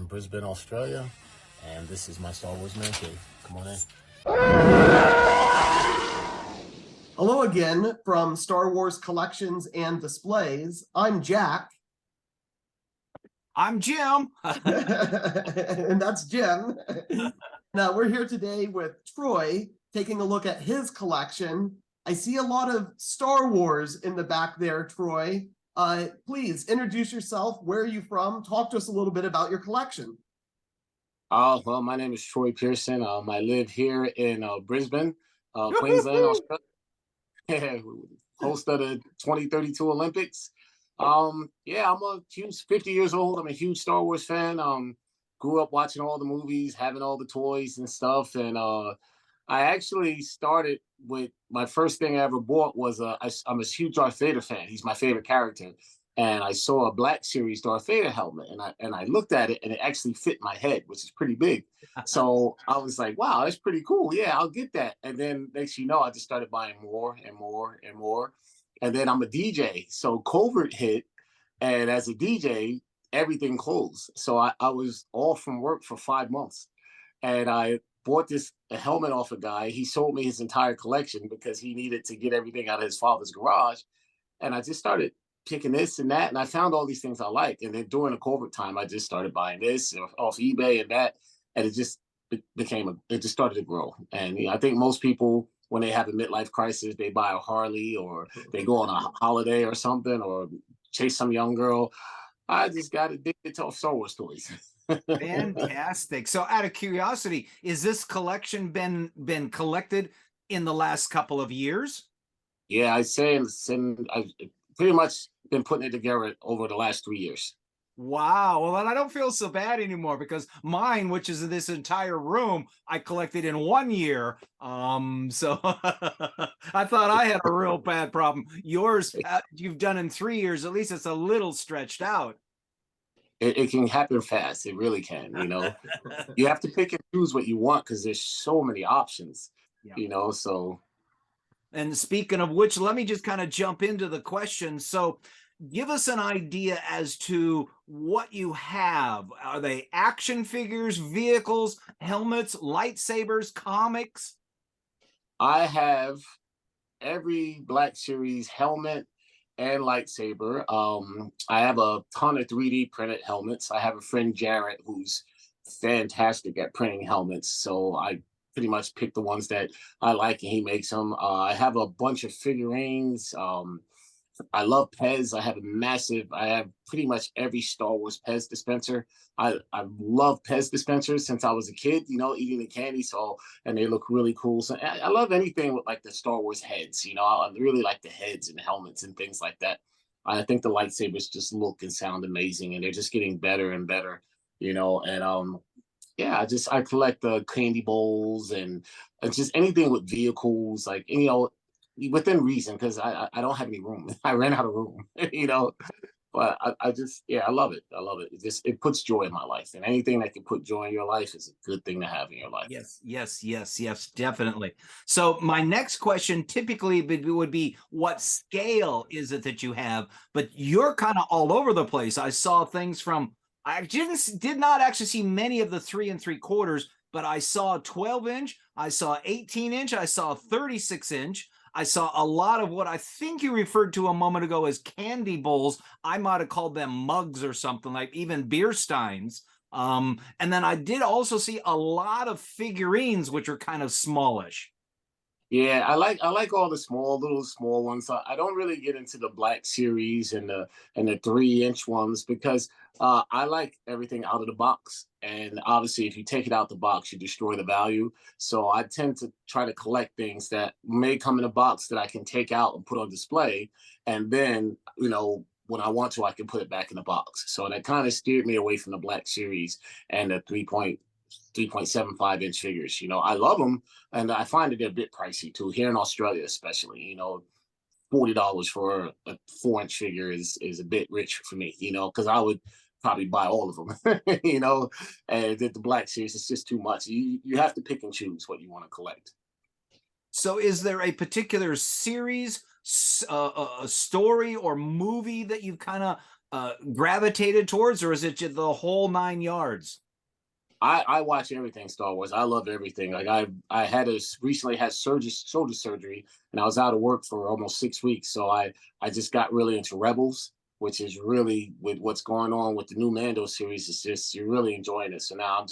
Brisbane, Australia, and this is my Star Wars Man Cave. Come on in. Hello again from Star Wars Collections and Displays. I'm Jack. I'm Jim. And that's Jim. Now we're here today with Troy, taking a look at his collection. I see a lot of Star Wars in the back there, Troy. Please introduce yourself. Where are you from? Talk to us a little bit about your collection. Well, my name is Troy Pearson. I live here in Brisbane, Queensland, Australia. Host of the 2032 Olympics. Yeah, I'm a huge 50 years old. I'm a huge Star Wars fan. Grew up watching all the movies, having all the toys and stuff. And I actually started with my first thing I ever bought was I'm a huge Darth Vader fan. He's my favorite character. And I saw a Black Series Darth Vader helmet, and I looked at it, and it actually fit my head, which is pretty big. So I was like, wow, that's pretty cool. Yeah, I'll get that. And then next thing you know, I just started buying more and more and more. And then I'm a DJ. So COVID hit, and as a DJ, everything closed. So I was off from work for 5 months. And I bought a helmet off a guy. He sold me his entire collection because he needed to get everything out of his father's garage. And I just started picking this and that, and I found all these things I like. And then during the COVID time, I just started buying this off eBay and that, and it just it just started to grow. And I think most people, when they have a midlife crisis, they buy a Harley or they go on a holiday or something or chase some young girl. I just got addicted to Star Wars toys. Fantastic. So out of curiosity, is this collection been collected in the last couple of years? Yeah, I've pretty much been putting it together over the last 3 years. Wow. Well, then I don't feel so bad anymore because mine, which is in this entire room, I collected in 1 year. So I thought I had a real bad problem. Yours, you've done in 3 years. At least it's a little stretched out. It can happen fast. It really can. You have to pick and choose what you want because there's so many options. Yeah. So. And speaking of which, let me just kind of jump into the question. So give us an idea as to what you have. Are they action figures, vehicles, helmets, lightsabers, comics? I have every Black Series helmet and lightsaber. I have a ton of 3D printed helmets. I have a friend, Jarrett, who's fantastic at printing helmets. So I pretty much pick the ones that I like, and he makes them. I have a bunch of figurines. I love Pez. I have pretty much every Star Wars Pez dispenser. I love Pez dispensers since I was a kid, eating the candy. And they look really cool. So I love anything with like the Star Wars heads. I really like the heads and helmets and things like that. I think the lightsabers just look and sound amazing, and they're just getting better and better, and yeah, I collect the candy bowls and just anything with vehicles, like, within reason, because I don't have any room. I ran out of room, but I love it. I love it. It puts joy in my life, and anything that can put joy in your life is a good thing to have in your life. Yes, definitely. So my next question typically would be, what scale is it that you have? But you're kind of all over the place. I saw things from, I did not actually see many of the 3 3/4, but I saw 12-inch, I saw 18-inch, I saw 36-inch. I saw a lot of what I think you referred to a moment ago as candy bowls. I might have called them mugs or something, like even beer steins. And then I did also see a lot of figurines, which are kind of smallish. Yeah, I like all the little small ones. I don't really get into the Black Series and the 3-inch ones because I like everything out of the box. And obviously, if you take it out the box, you destroy the value. So I tend to try to collect things that may come in a box that I can take out and put on display. And then, when I want to, I can put it back in the box. So that kind of steered me away from the Black Series and the 3.75-inch figures. I love them, and I find that they're a bit pricey too. Here in Australia, especially, $40 for a 4-inch figure is a bit rich for me, because I would probably buy all of them, and the Black Series is just too much. You have to pick and choose what you want to collect. So is there a particular series, a story or movie that you've kind of gravitated towards, or is it just the whole 9 yards? I watch everything Star Wars. I love everything. Like I had recently had shoulder surgery, and I was out of work for almost 6 weeks. So I just got really into Rebels, which is really with what's going on with the new Mando series. It's just you're really enjoying it. So now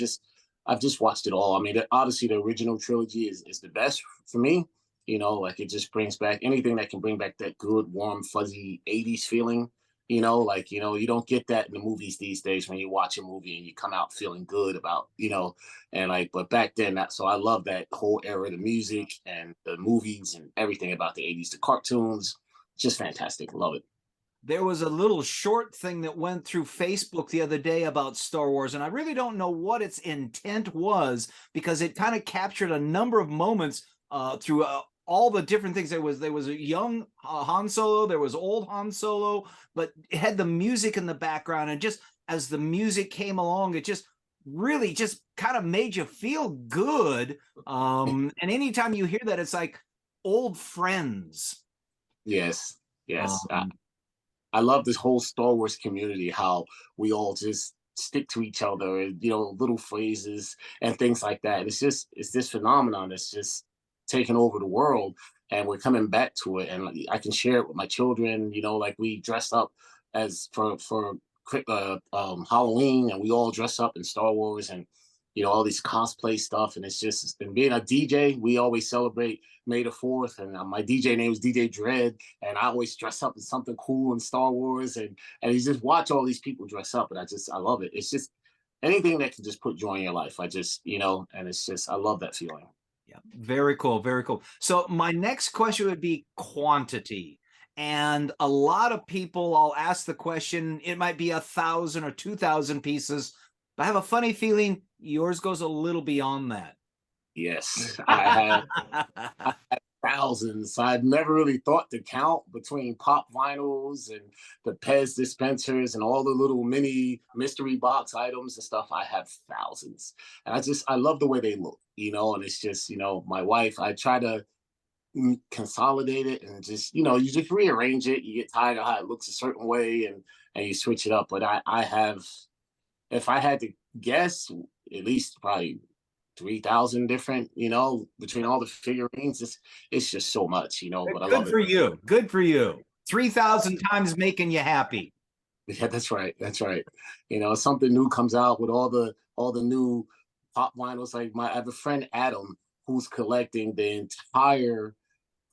I've just watched it all. I mean, obviously the original trilogy is the best for me. You know, like it just brings back anything that can bring back that good, warm, fuzzy '80s feeling. Like you don't get that in the movies these days when you watch a movie and you come out feeling good about, and like, but back then that, so I love that whole era, the music and the movies and everything about the '80s, the cartoons, just fantastic. Love it. There was a little short thing that went through Facebook the other day about Star Wars, and I really don't know what its intent was because it kind of captured a number of moments through all the different things. There was a young Han Solo, there was old Han Solo, but it had the music in the background, and just as the music came along, it just really just kind of made you feel good. And anytime you hear that, it's like old friends. Yes, yes. Um, I love this whole Star Wars community, how we all just stick to each other and, little phrases and things like that. It's this phenomenon that's just taking over the world, and we're coming back to it. And like, I can share it with my children, like we dress up as for Halloween, and we all dress up in Star Wars, and all these cosplay stuff. And it's just, and being a DJ, we always celebrate May the 4th, and my DJ name is DJ Dread, and I always dress up in something cool in Star Wars, and you just watch all these people dress up, and I love it. It's just anything that can just put joy in your life. I just, and it's just, I love that feeling. Yeah, very cool, very cool. So my next question would be quantity. And a lot of people, I'll ask the question, it might be 1,000 or 2,000 pieces, but I have a funny feeling yours goes a little beyond that. Yes, I have thousands. I've never really thought to count between pop vinyls and the Pez dispensers and all the little mini mystery box items and stuff. I have thousands. And I love the way they look, and it's just, my wife, I try to consolidate it and just, you just rearrange it. You get tired of how it looks a certain way, and you switch it up. But I have, if I had to guess, at least probably 3,000 different, between all the figurines. It's just so much, but I love Good it. for you. Good for you. 3,000 times making you happy. Yeah, that's right. That's right. Something new comes out with all the new pop vinyls. Like I have a friend Adam who's collecting the entire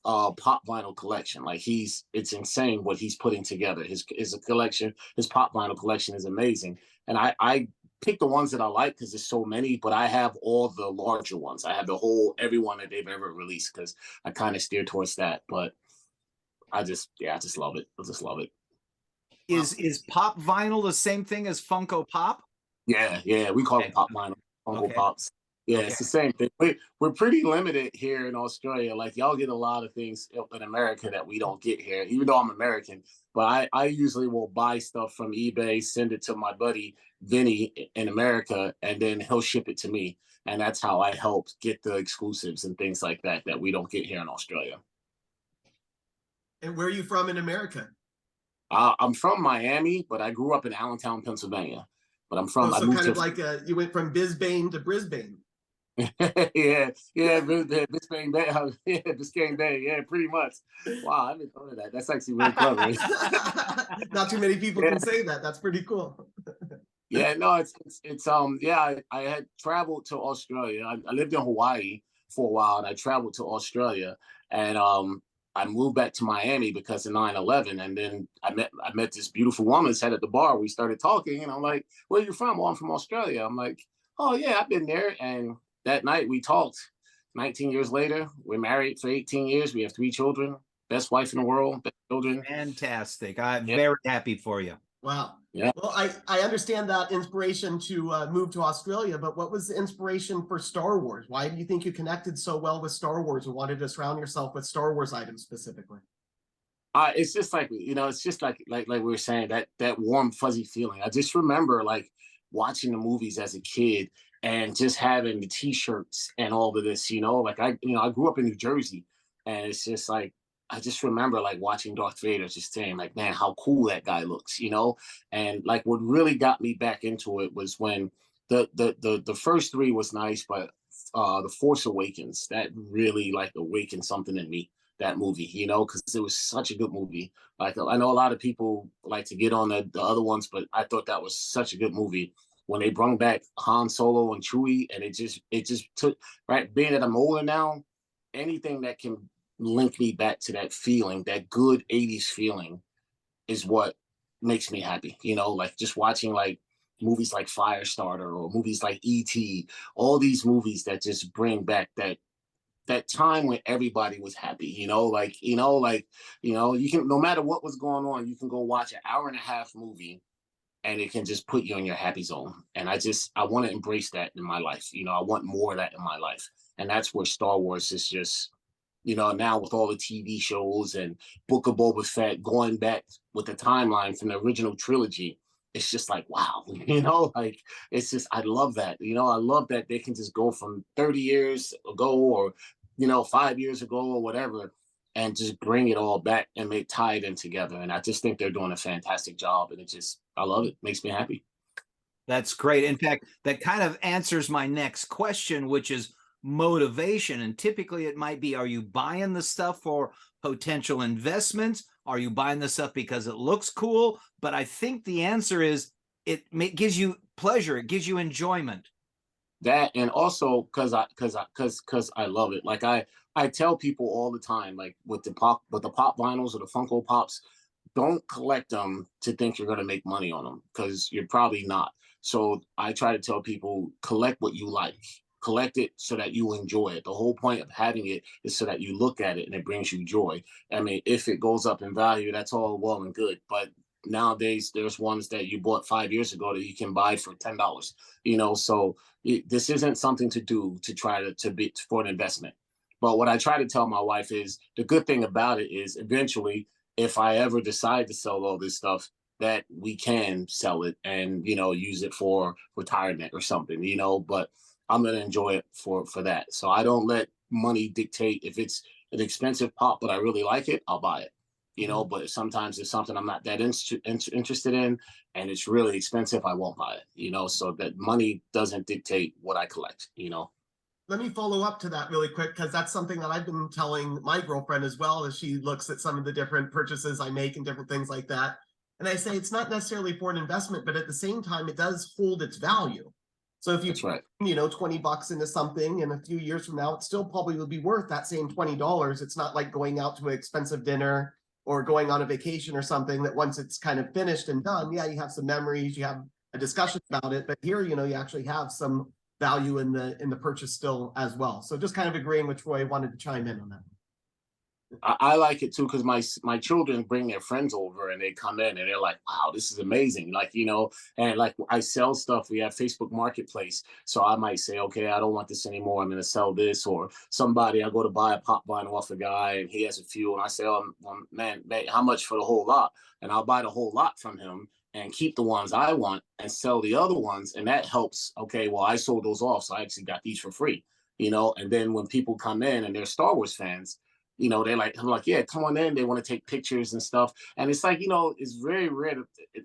pop vinyl collection. Like it's insane what he's putting together. His collection, his pop vinyl collection is amazing. And I pick the ones that I like because there's so many, but I have all the larger ones. I have every one that they've ever released because I kind of steer towards that. But I just love it. I just love it. Is pop vinyl the same thing as Funko Pop? Yeah. We call it pop vinyl, Funko Pops. Yeah, Okay. it's the same thing. We're pretty limited here in Australia. Like y'all get a lot of things in America that we don't get here, even though I'm American. But I usually will buy stuff from eBay, send it to my buddy Vinny in America, and then he'll ship it to me. And that's how I help get the exclusives and things like that we don't get here in Australia. And where are you from in America? I'm from Miami, but I grew up in Allentown, Pennsylvania. But I'm from. Oh, I so moved kind to of like you went from Biscayne to Brisbane. yeah, Biscayne Bay, yeah, Biscayne Bay, yeah, pretty much. Wow, I didn't know that. That's actually really clever. Not too many people can say that. That's pretty cool. Yeah, no, it's yeah, I had traveled to Australia. I lived in Hawaii for a while, and I traveled to Australia, and I moved back to Miami because of 9/11, and then I met this beautiful woman sat at the bar. We started talking, and I'm like, "Where are you from?" "Well, I'm from Australia." I'm like, "Oh yeah, I've been there." And that night we talked. 19 years later, we're married for 18 years. We have 3 children. Best wife in the world, best children. Fantastic. I'm very happy for you. Wow. Yeah. Well, I understand that inspiration to move to Australia, but what was the inspiration for Star Wars? Why do you think you connected so well with Star Wars and wanted to surround yourself with Star Wars items specifically? It's just like, it's just like we were saying, that warm fuzzy feeling. I just remember like watching the movies as a kid and just having the t-shirts and all of this, like I grew up in New Jersey, and it's just like I just remember like watching Darth Vader, just saying like, man, how cool that guy looks, you know? And like what really got me back into it was when the first three was nice, but the Force Awakens, that really like awakened something in me, that movie, you know, because it was such a good movie. Like I know a lot of people like to get on the other ones, but I thought that was such a good movie when they brought back Han Solo and Chewie, and it just took, right, being that I'm older now, anything that can link me back to that feeling, that good 80s feeling, is what makes me happy. You know, like just watching like movies like Firestarter or movies like E.T., all these movies that just bring back that time when everybody was happy, you know, you can, no matter what was going on, you can go watch an hour and a half movie and it can just put you in your happy zone. And I want to embrace that in my life. You know, I want more of that in my life. And that's where Star Wars is just, you know, now with all the TV shows and Book of Boba Fett going back with the timeline from the original trilogy, it's just like, wow, you know, like it's just, I love that. You know, I love that they can just go from 30 years ago or, you know, 5 years ago or whatever, and just bring it all back and tie it in together. And I just think they're doing a fantastic job. And I love it. Makes me happy. That's great. In fact, that kind of answers my next question, which is motivation. And typically it might be, are you buying the stuff for potential investments? Are you buying the stuff because it looks cool? But I think the answer is it gives you pleasure. It gives you enjoyment. That, and also because I love it. Like I tell people all the time, like with the pop vinyls or the Funko Pops, don't collect them to think you're going to make money on them, because you're probably not. So I try to tell people, collect what you like. Collect it so that you enjoy it. The whole point of having it is so that you look at it and it brings you joy. I mean, if it goes up in value, that's all well and good. But nowadays, there's ones that you bought 5 years ago that you can buy for $10. You know, so this isn't something to do to try to be for an investment. But what I try to tell my wife is the good thing about it is eventually, if I ever decide to sell all this stuff, that we can sell it and, you know, use it for retirement or something, you know, but I'm going to enjoy it for that. So I don't let money dictate. If it's an expensive pop, but I really like it, I'll buy it, you know, but sometimes it's something I'm not that interested in and it's really expensive, I won't buy it, you know, so that money doesn't dictate what I collect, you know. Let me follow up to that really quick, because that's something that I've been telling my girlfriend as well, as she looks at some of the different purchases I make and different things like that. And I say it's not necessarily for an investment, but at the same time, it does hold its value. So if you, That's right, you know, 20 bucks into something, and a few years from now, it still probably will be worth that same $20. It's not like going out to an expensive dinner or going on a vacation or something that once it's kind of finished and done, yeah, you have some memories, you have a discussion about it, but here, you know, you actually have some value in the purchase still as well. So just kind of agreeing with Troy, wanted to chime in on that. I like it too, because my children bring their friends over and they come in and they're like, wow, this is amazing. Like, you know, and like I sell stuff. We have Facebook Marketplace. So I might say, okay, I don't want this anymore. I'm going to sell this. Or somebody, I go to buy a pop vinyl off a guy and he has a few. And I say, oh, man, how much for the whole lot? And I'll buy the whole lot from him and keep the ones I want and sell the other ones. And that helps. Okay, well, I sold those off. So I actually got these for free, you know. And then when people come in and they're Star Wars fans, you know, I'm like, yeah, come on in. They want to take pictures and stuff. And it's like, you know, it's very rare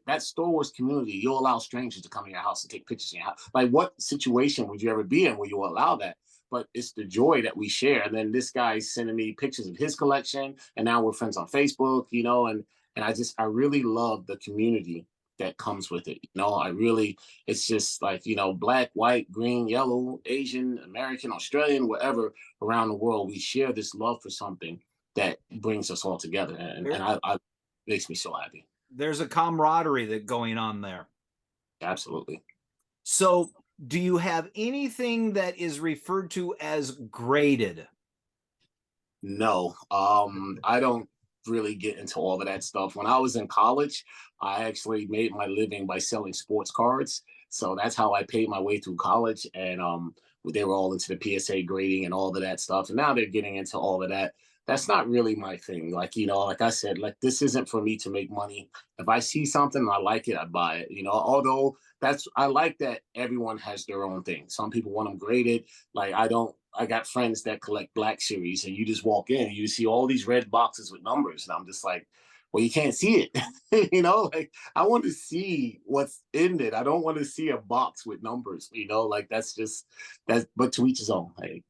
that Star Wars community, you'll allow strangers to come in your house and take pictures in your house. Like, what situation would you ever be in where you allow that? But it's the joy that we share. And then this guy's sending me pictures of his collection, and now we're friends on Facebook, you know, and I really love the community that comes with it. You know, it's just like, you know, black, white, green, yellow, Asian, American, Australian, whatever, around the world, we share this love for something that brings us all together. And I makes me so happy. There's a camaraderie that going on there. Absolutely. So do you have anything that is referred to as graded? No, I don't really get into all of that stuff. When I was in college, I actually made my living by selling sports cards. So that's how I paid my way through college. And they were all into the PSA grading and all of that stuff. And now they're getting into all of that. That's not really my thing. Like, you know, like I said, like this isn't for me to make money. If I see something and I like it, I buy it. You know, although I like that everyone has their own thing. Some people want them graded. Like I got friends that collect Black Series, and you just walk in, and you see all these red boxes with numbers, and I'm just like, well, you can't see it. Like I want to see what's in it. I don't want to see a box with numbers. Like that's just that's. But to each his own. Like,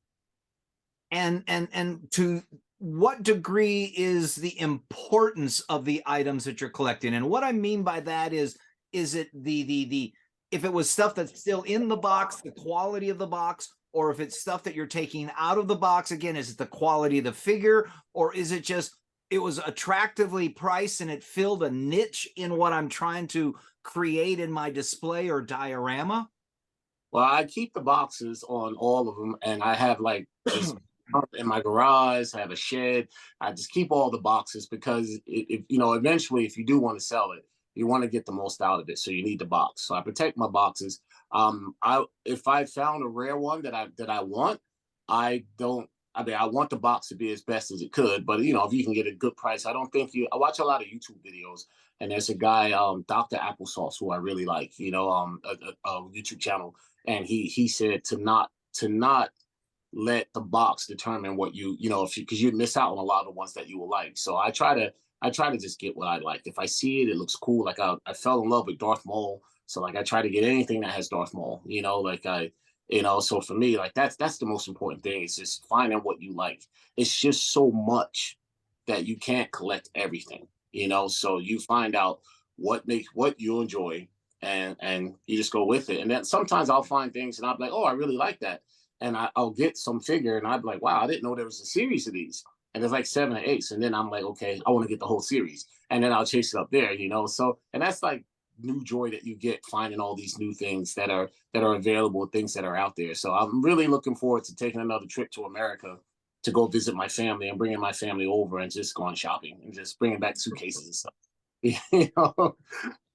and to what degree is the importance of the items that you're collecting? And what I mean by that is it the if it was stuff that's still in the box, the quality of the box, or if it's stuff that you're taking out of the box, again, is it the quality of the figure, or is it just it was attractively priced and it filled a niche in what I'm trying to create in my display or diorama? well, I keep the boxes on all of them, and I have like just in my garage. I have a shed. I just keep all the boxes because eventually, if you do want to sell it, you want to get the most out of it. So you need the box. So I protect my boxes. If I found a rare one that I want, I don't. I mean, I want the box to be as best as it could, but if you can get a good price, I don't think I watch a lot of YouTube videos, and there's a guy, Dr. Applesauce, who I really like, a YouTube channel, and he said to not let the box determine what if because you'd miss out on a lot of the ones that you will like. So I try to just get what I like. If I see it, it looks cool. Like I fell in love with Darth Maul, so like I try to get anything that has Darth Maul. So for me, like that's the most important thing. Is just finding what you like. It's just so much that you can't collect everything. So you find out what you enjoy, and you just go with it. And then sometimes I'll find things and I'll be like, oh, I really like that, and I'll get some figure and I'll be like, wow, I didn't know there was a series of these. And there's like 7 or 8. And then I'm like, okay, I want to get the whole series. And then I'll chase it up there. So, and that's like new joy that you get finding all these new things that are available, things that are out there. So I'm really looking forward to taking another trip to America to go visit my family and bringing my family over and just going shopping and just bringing back suitcases and stuff. you know,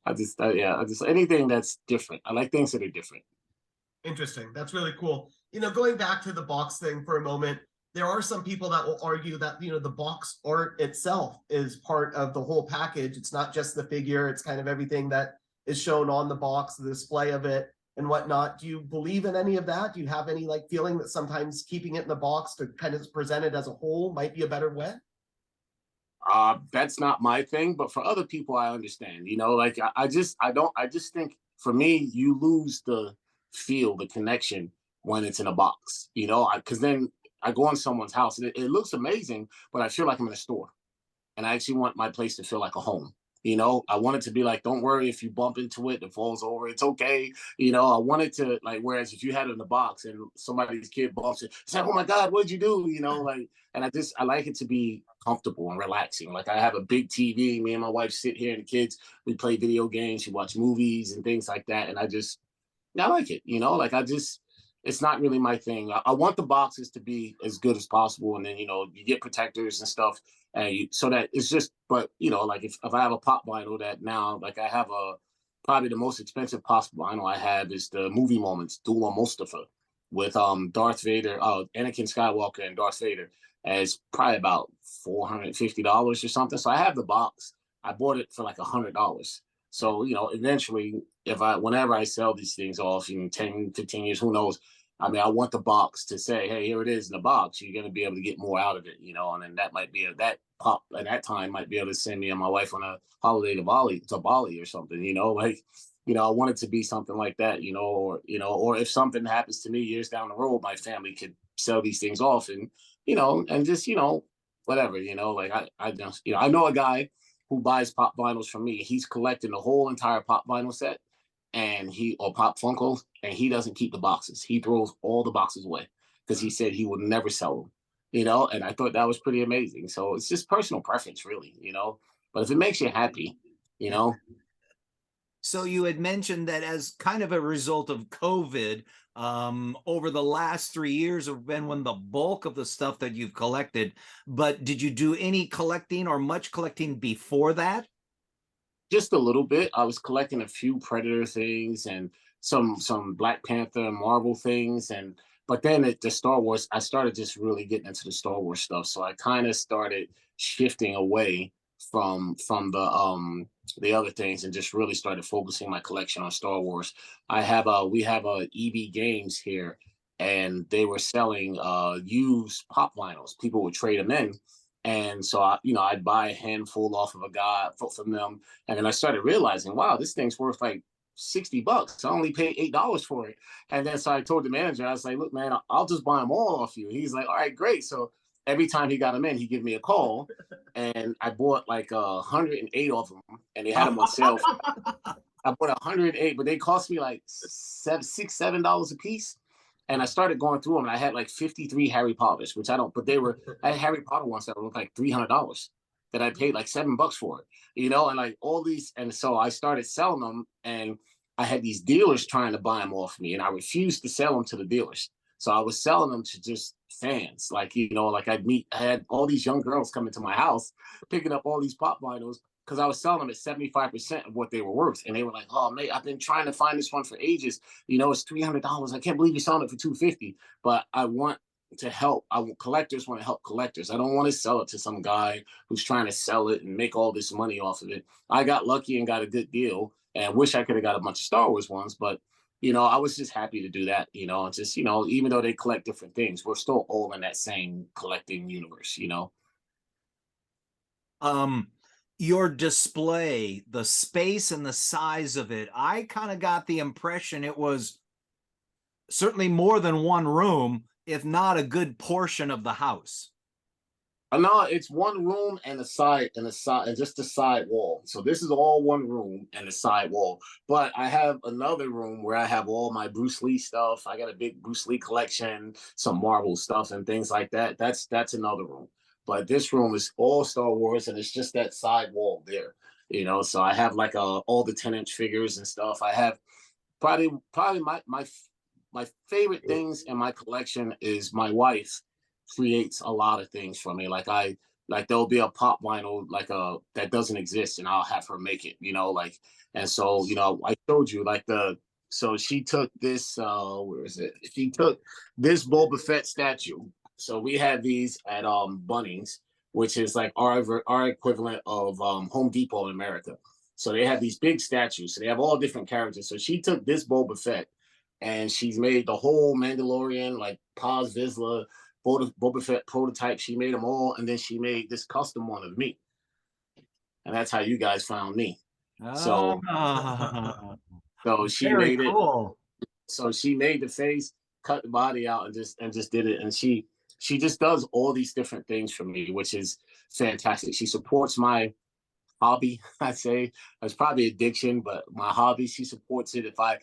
I just anything that's different. I like things that are different. Interesting. That's really cool. Going back to the box thing for a moment, there are some people that will argue that, the box art itself is part of the whole package. It's not just the figure, it's kind of everything that is shown on the box, the display of it and whatnot. Do you believe in any of that? Do you have any feeling that sometimes keeping it in the box to kind of present it as a whole might be a better way? That's not my thing, but for other people, I understand. I just think for me, you lose the feel, the connection when it's in a box. Because then I go in someone's house and it looks amazing, but I feel like I'm in a store, and I actually want my place to feel like a home. I want it to be like, don't worry if you bump into it, it falls over, it's okay. I want it to whereas if you had it in the box and somebody's kid bumps it, it's like, oh my God, what'd you do? And I like it to be comfortable and relaxing. Like I have a big TV, me and my wife sit here and the kids, we play video games, we watch movies and things like that. And I like it, it's not really my thing. I want the boxes to be as good as possible. And then, you get protectors and stuff. So that it's just, but if I have a pop vinyl that now, I have probably the most expensive possible vinyl I have is the Movie Moments Duel of Mustafa with Darth Vader, Anakin Skywalker and Darth Vader, as probably about $450 or something. So I have the box. I bought it for like $100. So, eventually, whenever I sell these things off in 10, 15 years, who knows? I mean, I want the box to say, hey, here it is in the box. You're going to be able to get more out of it, and then that might be that pop at that time might be able to send me and my wife on a holiday to Bali or something, I want it to be something like that, or if something happens to me years down the road, my family could sell these things off and, and just, whatever, I just, I know a guy who buys pop vinyls from me. He's collecting the whole entire pop vinyl set or pop Funkos, and he doesn't keep the boxes. He throws all the boxes away because he said he would never sell them, and I thought that was pretty amazing. So it's just personal preference, really, but if it makes you happy, So you had mentioned that as kind of a result of COVID, over the last 3 years have been when the bulk of the stuff that you've collected. But did you do any collecting or much collecting before that? Just a little bit. I was collecting a few Predator things and some Black Panther and Marvel things, but then the Star Wars, I started just really getting into the Star Wars stuff. So I kind of started shifting away from the other things and just really started focusing my collection on Star Wars. We have EB Games here and they were selling used pop vinyls. People would trade them in. And so I'd buy a handful off of a guy from them. And then I started realizing, wow, this thing's worth like $60. I only paid $8 for it. And then so I told the manager, I was like, look, man, I'll just buy them all off you. He's like, all right, great. So every time he got them in, he'd give me a call. And I bought like 108 of them, and they had them on sale. I bought 108, but they cost me like $7 a piece. And I started going through them, and I had like 53 Harry Potters, which I don't, but I had Harry Potter ones that were like $300 that I paid like $7 for it, and like all these. And so I started selling them, and I had these dealers trying to buy them off me, and I refused to sell them to the dealers. So I was selling them to just fans, like, like I had all these young girls coming to my house, picking up all these pop vinyls, because I was selling them at 75% of what they were worth. And they were like, oh, mate, I've been trying to find this one for ages. It's $300. I can't believe you're selling it for $250. But I want to help. Collectors want to help collectors. I don't want to sell it to some guy who's trying to sell it and make all this money off of it. I got lucky and got a good deal, and wish I could have got a bunch of Star Wars ones. But, I was just happy to do that, and just, even though they collect different things, we're still all in that same collecting universe, Your display, the space and the size of it, I kind of got the impression it was certainly more than one room, if not a good portion of the house. No, it's one room and just the side wall. So this is all one room and the side wall. But I have another room where I have all my Bruce Lee stuff. I got a big Bruce Lee collection, some Marvel stuff and things like that. That's another room. But this room is all Star Wars, and it's just that side wall there. So I have like all the 10-inch figures and stuff. I have probably my favorite things in my collection is my wife creates a lot of things for me. Like there'll be a pop vinyl that doesn't exist, and I'll have her make it. And so I showed you so she took this where is it? She took this Boba Fett statue. So we have these at Bunnings, which is like our equivalent of Home Depot in America. So they have these big statues. So they have all different characters. So she took this Boba Fett, and she's made the whole Mandalorian, like Paz Vizsla, Boba Fett prototype. She made them all, and then she made this custom one of me. And that's how you guys found me. So she Very made cool. it. So she made the face, cut the body out, and just did it. And she just does all these different things for me, which is fantastic. She supports my hobby. I say it's probably addiction, but my hobby, she supports it. If I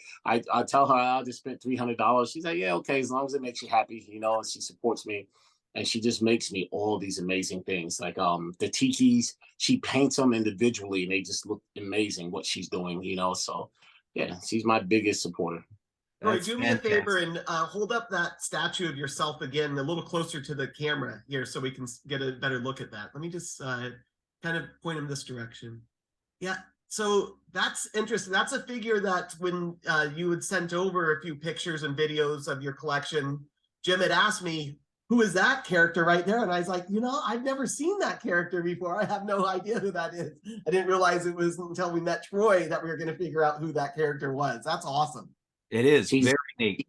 tell her I just spent $300, she's like, yeah, okay, as long as it makes you happy, and she supports me. And she just makes me all these amazing things. Like the tikis, she paints them individually, and they just look amazing what she's doing, So yeah, she's my biggest supporter. Roy, do me a favor and hold up that statue of yourself again a little closer to the camera here so we can get a better look at that. Let me just kind of point in this direction. Yeah, so that's interesting. That's a figure that when you had sent over a few pictures and videos of your collection, Jim had asked me, who is that character right there? And I was like, I've never seen that character before. I have no idea who that is. I didn't realize it was until we met Troy that we were going to figure out who that character was. That's awesome. It is very neat.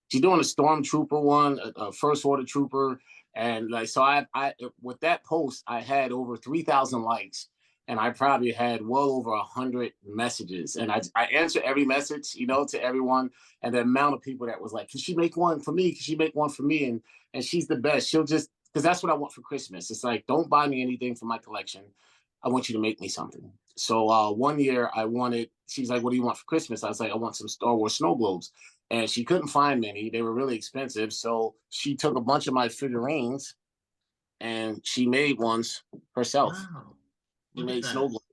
She's doing a stormtrooper one, a first order trooper, and so I with that post I had over 3,000 likes, and I probably had well over 100 messages, and I answer every message, to everyone, and the amount of people that was like, "Can she make one for me? Can she make one for me?" And she's the best. She'll just because that's what I want for Christmas. It's like, don't buy me anything for my collection. I want you to make me something. So one year she's like, what do you want for Christmas? I was like, I want some Star Wars snow globes. And she couldn't find many. They were really expensive. So she took a bunch of my figurines and she made ones herself. Wow. She made snow globes.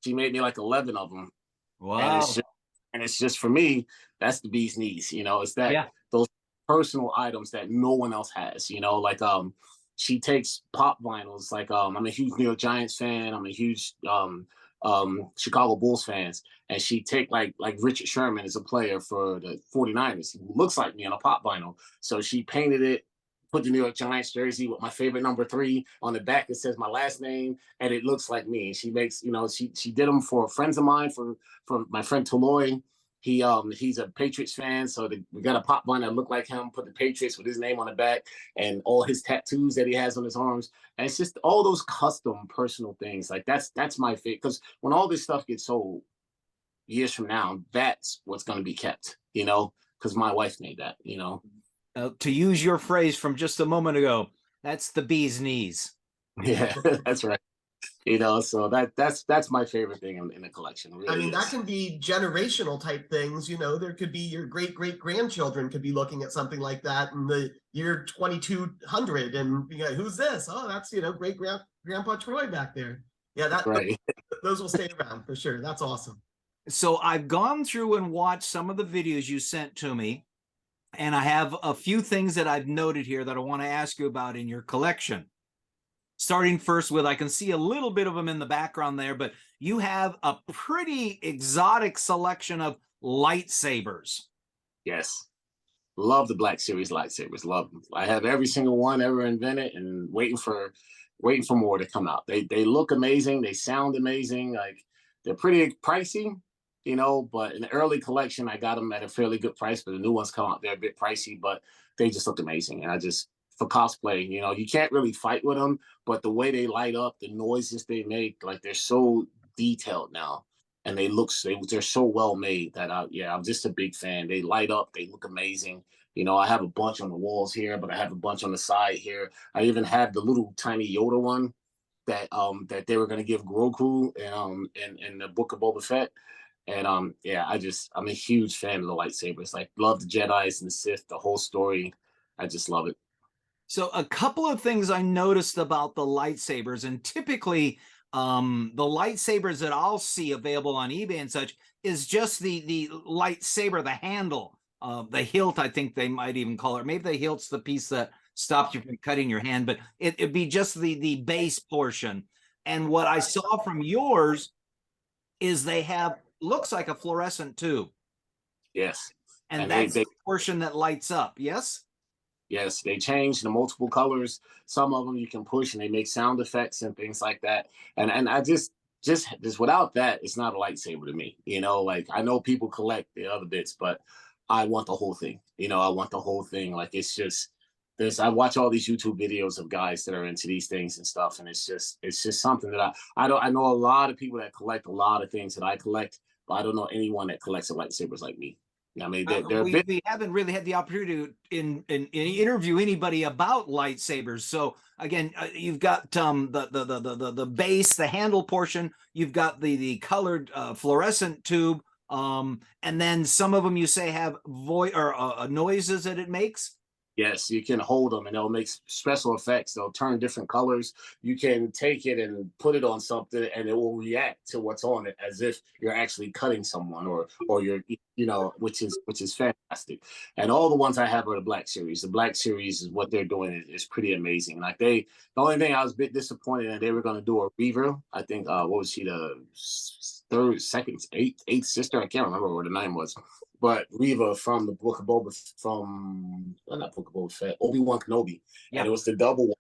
She made me like 11 of them. Wow. And it's just for me, that's the bee's knees. It's that those personal items that no one else has, she takes pop vinyls. Like I'm a huge New York Giants fan. I'm a huge Chicago Bulls fans. And she take like Richard Sherman is a player for the 49ers. He looks like me on a pop vinyl. So she painted it, put the New York Giants jersey with my favorite number 3 on the back. It says my last name, and it looks like me. And she makes, she did them for friends of mine, for my friend Toloy. he's a Patriots fan, so we got a pop one that looked like him, put the Patriots with his name on the back, and all his tattoos that he has on his arms. And it's just all those custom personal things. Like that's my favorite, because when all this stuff gets sold years from now, that's what's going to be kept, because my wife made that, To use your phrase from just a moment ago, that's the bee's knees. Yeah, that's right. So that's my favorite thing in the collection. Really, I mean, that can be generational type things. There could be your great grandchildren could be looking at something like that in the year 2200, and who's this? Oh, that's great grandpa Troy back there. Yeah, that's right. Those will stay around for sure. That's awesome. So I've gone through and watched some of the videos you sent to me, and I have a few things that I've noted here that I want to ask you about in your collection. Starting first with, I can see a little bit of them in the background there, but you have a pretty exotic selection of lightsabers. Yes. Love the Black Series lightsabers. Love them. I have every single one ever invented, and waiting for more to come out. They look amazing. They sound amazing. Like, they're pretty pricey, but in the early collection, I got them at a fairly good price, but the new ones come out, they're a bit pricey, but they just look amazing. And for cosplay, you can't really fight with them, but the way they light up, the noises they make, like, they're so detailed now, and they're so well made that I'm just a big fan. They light up, they look amazing. I have a bunch on the walls here, but I have a bunch on the side here. I even have the little tiny Yoda one that they were going to give Grogu in the Book of Boba Fett. And I'm a huge fan of the lightsabers. Like, love the Jedis and the Sith, the whole story. I just love it. So a couple of things I noticed about the lightsabers, and typically the lightsabers that I'll see available on eBay and such is just the lightsaber, the handle, the hilt, I think they might even call it. Maybe the hilt's the piece that stops you from cutting your hand, but it'd be just the base portion. And what I saw from yours is they have, looks like a fluorescent tube. Yes. And that's the portion that lights up, yes? Yes, they change the multiple colors. Some of them you can push and they make sound effects and things like that. And I just without that, it's not a lightsaber to me. Like, I know people collect the other bits, but I want the whole thing. I want the whole thing. Like, it's just I watch all these YouTube videos of guys that are into these things and stuff, and it's just something that I know a lot of people that collect a lot of things that I collect, but I don't know anyone that collects the lightsabers like me. I mean, we haven't really had the opportunity to interview anybody about lightsabers. So again, you've got the base, the handle portion. You've got the colored fluorescent tube, and then some of them you say have noises that it makes. Yes, you can hold them and they'll make special effects. They'll turn different colors. You can take it and put it on something and it will react to what's on it as if you're actually cutting someone or you're, which is fantastic. And all the ones I have are the Black Series. The Black Series is what they're doing is pretty amazing. Like, the only thing I was a bit disappointed that they were going to do a Reaver. I think, what was she, the eighth sister? I can't remember what the name was. But Reva from the Book of Boba, not Book of Boba Fett, Obi-Wan Kenobi. Yeah. And it was the double one.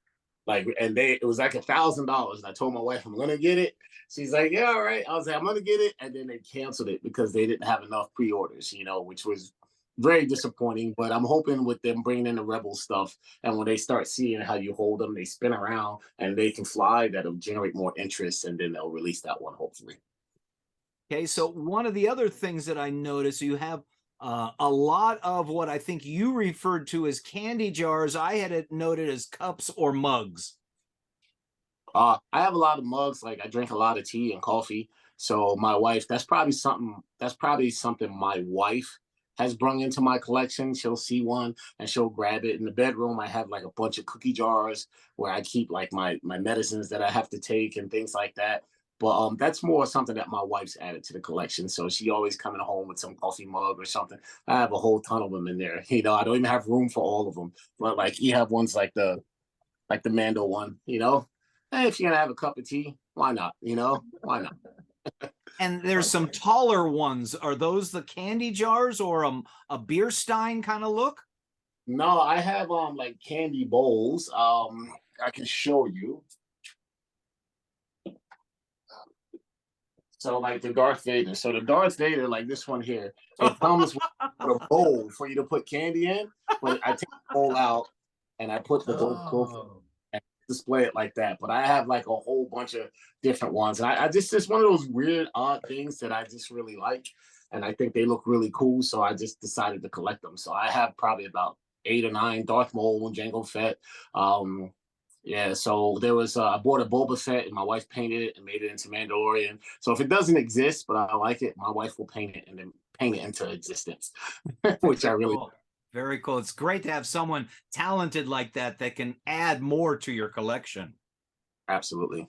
Like, and it was like $1,000. And I told my wife, I'm gonna get it. She's like, yeah, all right. I was like, I'm gonna get it. And then they canceled it because they didn't have enough pre-orders, which was very disappointing. But I'm hoping with them bringing in the Rebel stuff, and when they start seeing how you hold them, they spin around and they can fly, that'll generate more interest, and then they'll release that one, hopefully. Okay, so one of the other things that I noticed, you have a lot of what I think you referred to as candy jars. I had it noted as cups or mugs. I have a lot of mugs. Like, I drink a lot of tea and coffee. So my wife, that's probably something my wife has brung into my collection. She'll see one and she'll grab it. In the bedroom, I have like a bunch of cookie jars where I keep like my medicines that I have to take and things like that. But that's more something that my wife's added to the collection. So she always coming home with some coffee mug or something. I have a whole ton of them in there. I don't even have room for all of them. But like, you have ones like the Mando one. Hey, if you're gonna have a cup of tea, why not? Why not? And there's some taller ones. Are those the candy jars or a beer stein kind of look? No, I have like candy bowls. I can show you. So like the Darth Vader. So the Darth Vader, like this one here, it comes with a bowl for you to put candy in. But I take the bowl out and I put the Oh. and display it like that. But I have like a whole bunch of different ones. And I just it's one of those weird, odd things that I just really like. And I think they look really cool. So I just decided to collect them. So I have probably about 8 or 9 Darth Maul and Jango Fett. Um, yeah, so there was I bought a Boba Fett and my wife painted it and made it into Mandalorian. So if it doesn't exist, but I like it, my wife will paint it and then paint it into existence, which I really Cool. Very cool. It's great to have someone talented like that that can add more to your collection. absolutely.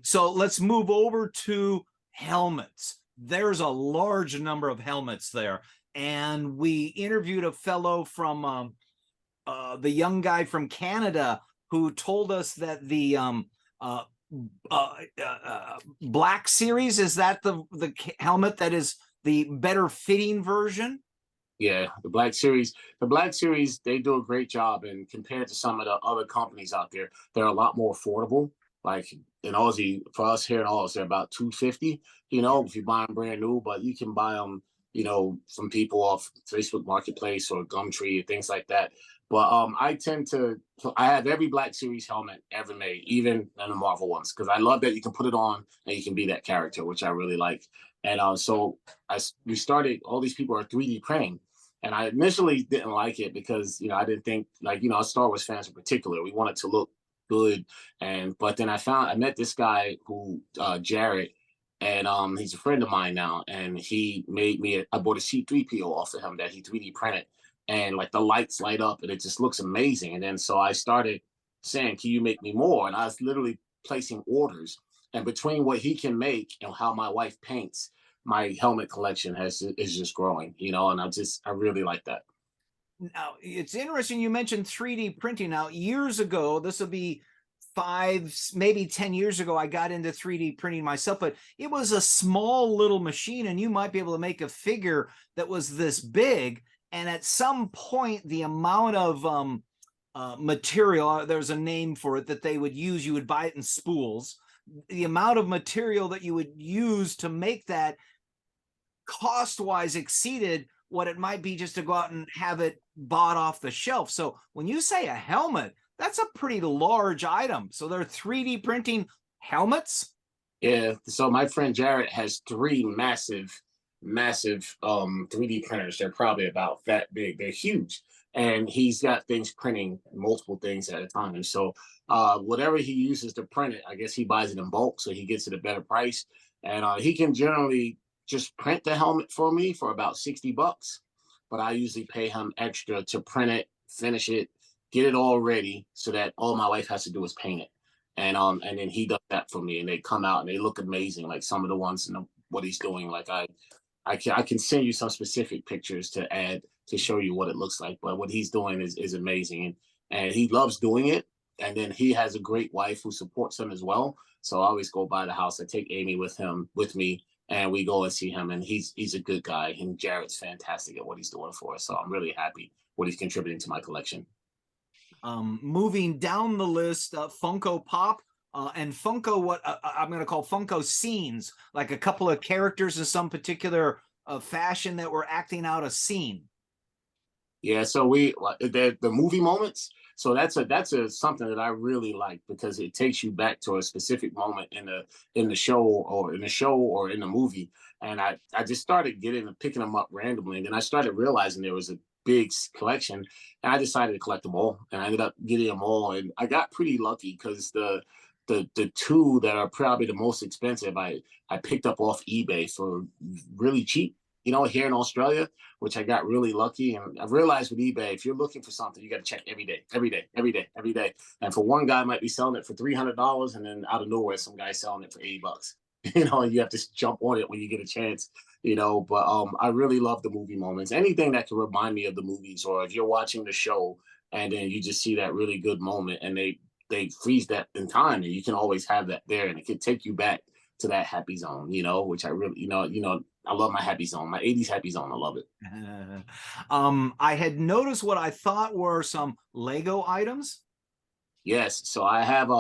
So let's move over to helmets. There's a large number of helmets there. And we interviewed a fellow from the young guy from Canada who told us that the Black Series, is that the helmet that is the better fitting version? Yeah, the Black Series, they do a great job. And compared to some of the other companies out there, they're a lot more affordable. Like in Aussie, for us here in Aussie, they're about 250. You know, if you buy them brand new, but you can buy them, you know, from people off Facebook Marketplace or Gumtree and things like that. But I tend to, I have every Black Series helmet ever made, even in the Marvel ones, because I love that you can put it on and you can be that character, which I really like. And so we started, all these people are 3D printing. And I initially didn't like it because, you know, I didn't think, like, you know, us Star Wars fans in particular, we wanted to look good. But then I met this guy who, Jared, and he's a friend of mine now. And he made me, I bought a C3PO off of him that he 3D printed. And like the lights light up and it just looks amazing. And then so I started saying, can you make me more? And I was literally placing orders. And between what he can make and how my wife paints, my helmet collection is just growing, you know, and I really like that. Now, it's interesting you mentioned 3D printing. Now, years ago, this will be 5, maybe 10 years ago, I got into 3D printing myself, but it was a small little machine, and you might be able to make a figure that was this big. And at some point, the amount of material, there's a name for it that they would use, you would buy it in spools. The amount of material that you would use to make that cost-wise exceeded what it might be just to go out and have it bought off the shelf. So when you say a helmet, that's a pretty large item. So they're 3D printing helmets? Yeah. So my friend Jared has 3 massive 3D printers. They're probably about that big. They're huge. And he's got things printing multiple things at a time. So whatever he uses to print it, I guess he buys it in bulk, so he gets it at a better price. And he can generally just print the helmet for me for about $60, but I usually pay him extra to print it, finish it, get it all ready, so that all my wife has to do is paint it. And then he does that for me, and they come out and they look amazing. Like some of the ones and what he's doing. Like I can send you some specific pictures to add to show you what it looks like. But what he's doing is amazing, and he loves doing it. And then he has a great wife who supports him as well. So I always go by the house. I take Amy with me, and we go and see him. And he's a good guy. And Jared's fantastic at what he's doing for us. So I'm really happy what he's contributing to my collection. Moving down the list, Funko Pop and Funko, what I'm going to call Funko scenes, like a couple of characters in some particular fashion that were acting out a scene. Yeah, so we the movie moments. So that's a something that I really like, because it takes you back to a specific moment in the show or in the movie. And I just started picking them up randomly, and then I started realizing there was a big collection, and I decided to collect them all. And I ended up getting them all, and I got pretty lucky because the 2 that are probably the most expensive I picked up off eBay for really cheap, you know, here in Australia, which I got really lucky. And I've realized with eBay, if you're looking for something, you got to check every day. And for one guy might be selling it for $300, and then out of nowhere, some guy's selling it for $80. You know, and you have to jump on it when you get a chance, you know. But I really love the movie moments. Anything that can remind me of the movies, or if you're watching the show and then you just see that really good moment, and they freeze that in time, and you can always have that there, and it can take you back to that happy zone, you know, which I really, I love my happy zone, my 80s happy zone. I love it. I had noticed what I thought were some Lego items. Yes. So I have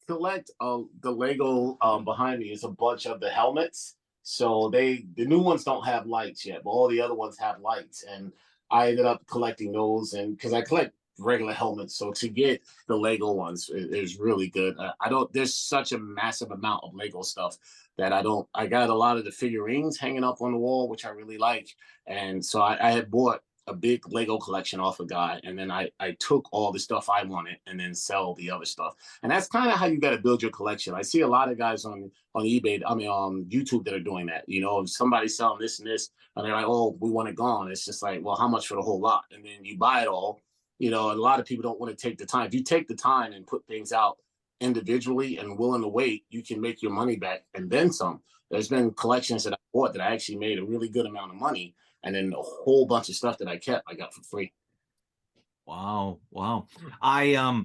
collect the Lego behind me is a bunch of the helmets. So the new ones don't have lights yet, but all the other ones have lights. And I ended up collecting those, and because I collect regular helmets, so to get the Lego ones is really good. I don't. There's such a massive amount of Lego stuff that I don't. I got a lot of the figurines hanging up on the wall, which I really like, and so I had bought a big Lego collection off a guy, and then I took all the stuff I wanted and then sell the other stuff. And that's kind of how you got to build your collection. I see a lot of guys on eBay, I mean on YouTube that are doing that. You know, if somebody's selling this and this, and they're like, oh, we want it gone. It's just like, well, how much for the whole lot? And then you buy it all. You know, and a lot of people don't want to take the time. If you take the time and put things out individually and willing to wait, you can make your money back and then some. There's been collections that I bought that I actually made a really good amount of money, and then a whole bunch of stuff that I kept, I got for free. Wow, wow. I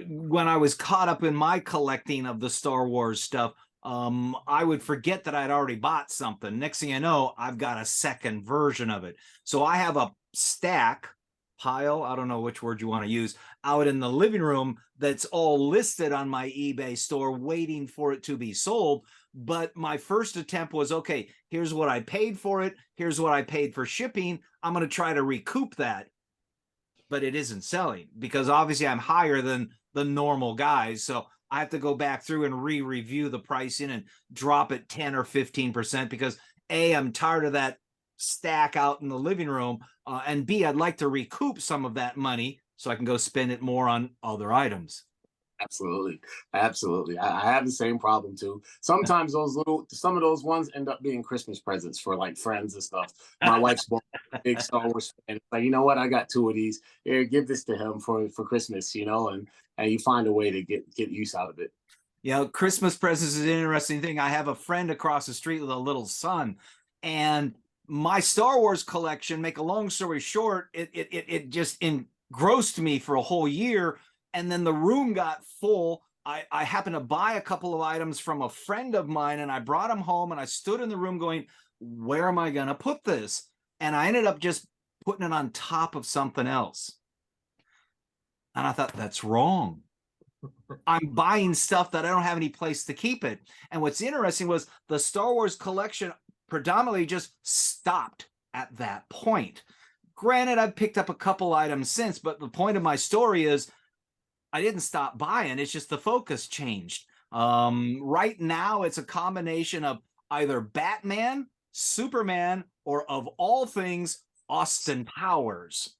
when I was caught up in my collecting of the Star Wars stuff, I would forget that I'd already bought something. Next thing I know, I've got a second version of it. So I have a stack, pile, I don't know which word you want to use, out in the living room that's all listed on my eBay store waiting for it to be sold. But my first attempt was, okay, here's what I paid for it. Here's what I paid for shipping. I'm going to try to recoup that. But it isn't selling because obviously I'm higher than the normal guys. So I have to go back through and re-review the pricing and drop it 10 or 15% because A, I'm tired of that stack out in the living room. And B, I'd like to recoup some of that money so I can go spend it more on other items. Absolutely. Absolutely. I have the same problem too. Sometimes some of those ones end up being Christmas presents for like friends and stuff. My wife's a big Star Wars fan. It's like, you know what? I got two of these. Here, give this to him for Christmas, you know, and you find a way to get use out of it. Yeah, Christmas presents is an interesting thing. I have a friend across the street with a little son, and my Star Wars collection, make a long story short, it just engrossed me for a whole year. And then the room got full. I happened to buy a couple of items from a friend of mine, and I brought them home, and I stood in the room going, where am I going to put this? And I ended up just putting it on top of something else. And I thought, that's wrong. I'm buying stuff that I don't have any place to keep it. And what's interesting was the Star Wars collection predominantly just stopped at that point. Granted, I've picked up a couple items since, but the point of my story is I didn't stop buying. It's just the focus changed. Right now, it's a combination of either Batman, Superman, or of all things, Austin Powers.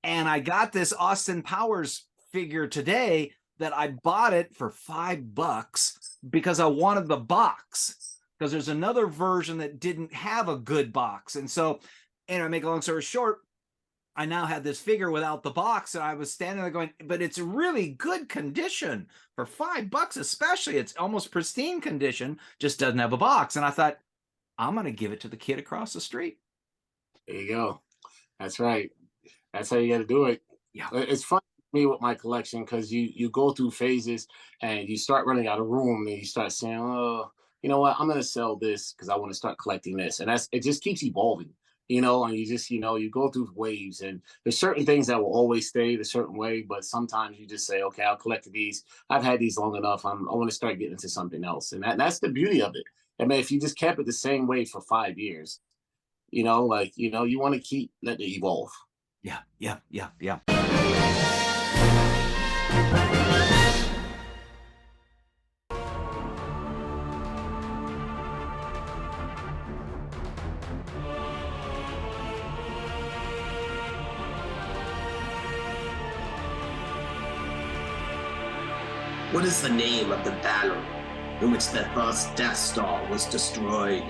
And I got this Austin Powers figure today that I bought it for $5 because I wanted the box, because there's another version that didn't have a good box. And so, anyway, make a long story short, I now had this figure without the box, and I was standing there going, but it's really good condition for $5, especially. It's almost pristine condition, just doesn't have a box. And I thought, I'm going to give it to the kid across the street. There you go. That's right. That's how you got to do it. Yeah. It's fun for me with my collection because you go through phases and you start running out of room, and you start saying, oh, you know what, I'm going to sell this because I want to start collecting this. And it just keeps evolving. You know, and you just, you know, you go through waves, and there's certain things that will always stay the certain way, but sometimes you just say, okay, I'll collect these. I've had these long enough. I want to start getting into something else. And that's the beauty of it. I mean, if you just kept it the same way for 5 years, you know, like, you know, you want to keep letting it evolve. Yeah, yeah, yeah, yeah. What is the name of the battle in which the first Death Star was destroyed?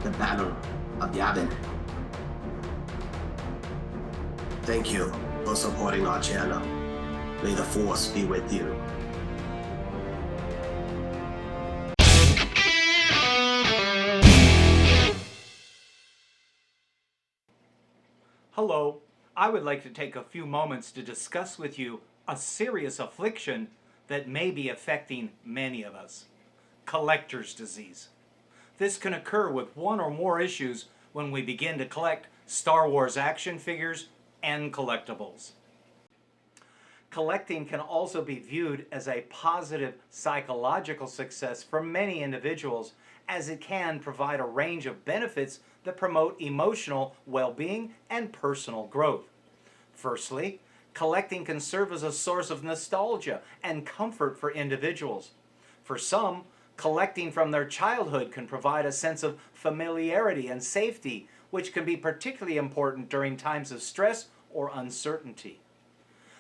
The Battle of Yavin. Thank you for supporting our channel. May the Force be with you. Hello, I would like to take a few moments to discuss with you a serious affliction that may be affecting many of us. Collector's disease. This can occur with one or more issues when we begin to collect Star Wars action figures, and collectibles. Collecting can also be viewed as a positive psychological success for many individuals, as it can provide a range of benefits that promote emotional well-being and personal growth. Firstly, collecting can serve as a source of nostalgia and comfort for individuals. For some, collecting from their childhood can provide a sense of familiarity and safety, which can be particularly important during times of stress or uncertainty.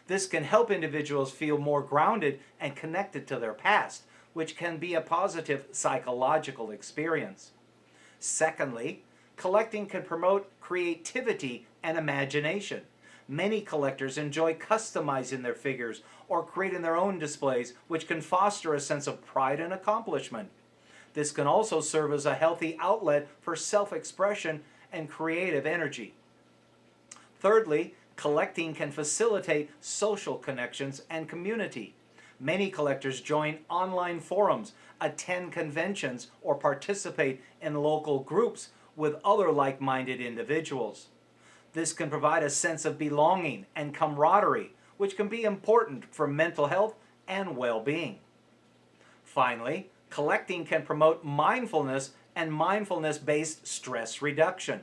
This can help individuals feel more grounded and connected to their past, which can be a positive psychological experience. Secondly, collecting can promote creativity and imagination. Many collectors enjoy customizing their figures or creating their own displays, which can foster a sense of pride and accomplishment. This can also serve as a healthy outlet for self-expression and creative energy. Thirdly, collecting can facilitate social connections and community. Many collectors join online forums, attend conventions, or participate in local groups with other like-minded individuals. This can provide a sense of belonging and camaraderie, which can be important for mental health and well-being. Finally, collecting can promote mindfulness and mindfulness-based stress reduction.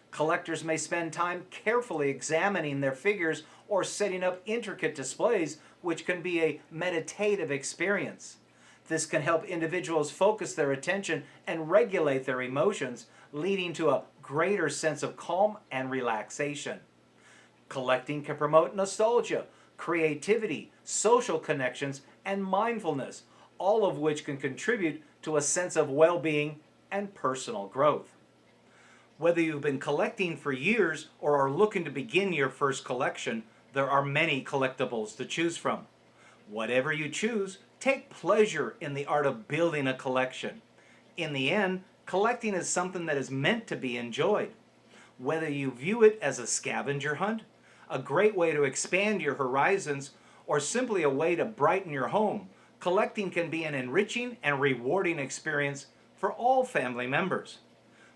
Collectors may spend time carefully examining their figures or setting up intricate displays, which can be a meditative experience. This can help individuals focus their attention and regulate their emotions, leading to a greater sense of calm and relaxation. Collecting can promote nostalgia, creativity, social connections, and mindfulness, all of which can contribute to a sense of well-being and personal growth. Whether you've been collecting for years or are looking to begin your first collection, there are many collectibles to choose from. Whatever you choose, take pleasure in the art of building a collection. In the end, collecting is something that is meant to be enjoyed. Whether you view it as a scavenger hunt, a great way to expand your horizons, or simply a way to brighten your home, collecting can be an enriching and rewarding experience for all family members.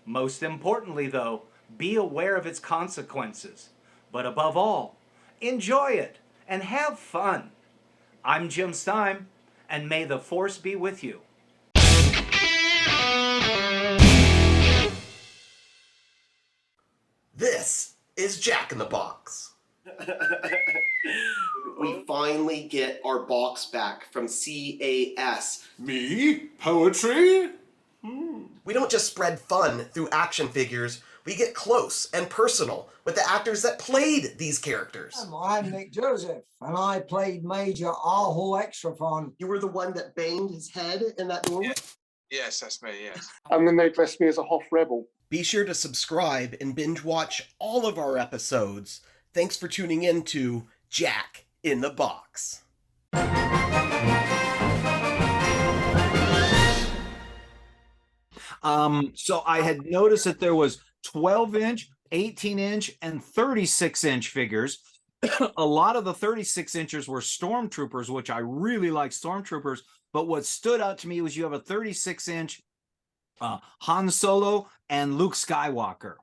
Most importantly, though, be aware of its consequences. But above all, enjoy it and have fun. I'm Jim Stein, and may the Force be with you. This is Jack in the Box. We finally get our box back from CAS. Me? Poetry? We don't just spread fun through action figures, we get close and personal with the actors that played these characters. I'm Nick Joseph, and I played Major Arhul Extrafon. You were the one that banged his head in that room? Yes, that's me, yes. And then they dressed me as a Hoth rebel. Be sure to subscribe and binge watch all of our episodes. Thanks for tuning in to Jack in the Box. So I had noticed that there was 12-inch, 18-inch, and 36-inch figures. A lot of the 36 inches were stormtroopers, which I really like stormtroopers. But what stood out to me was you have a 36-inch Han Solo and Luke Skywalker.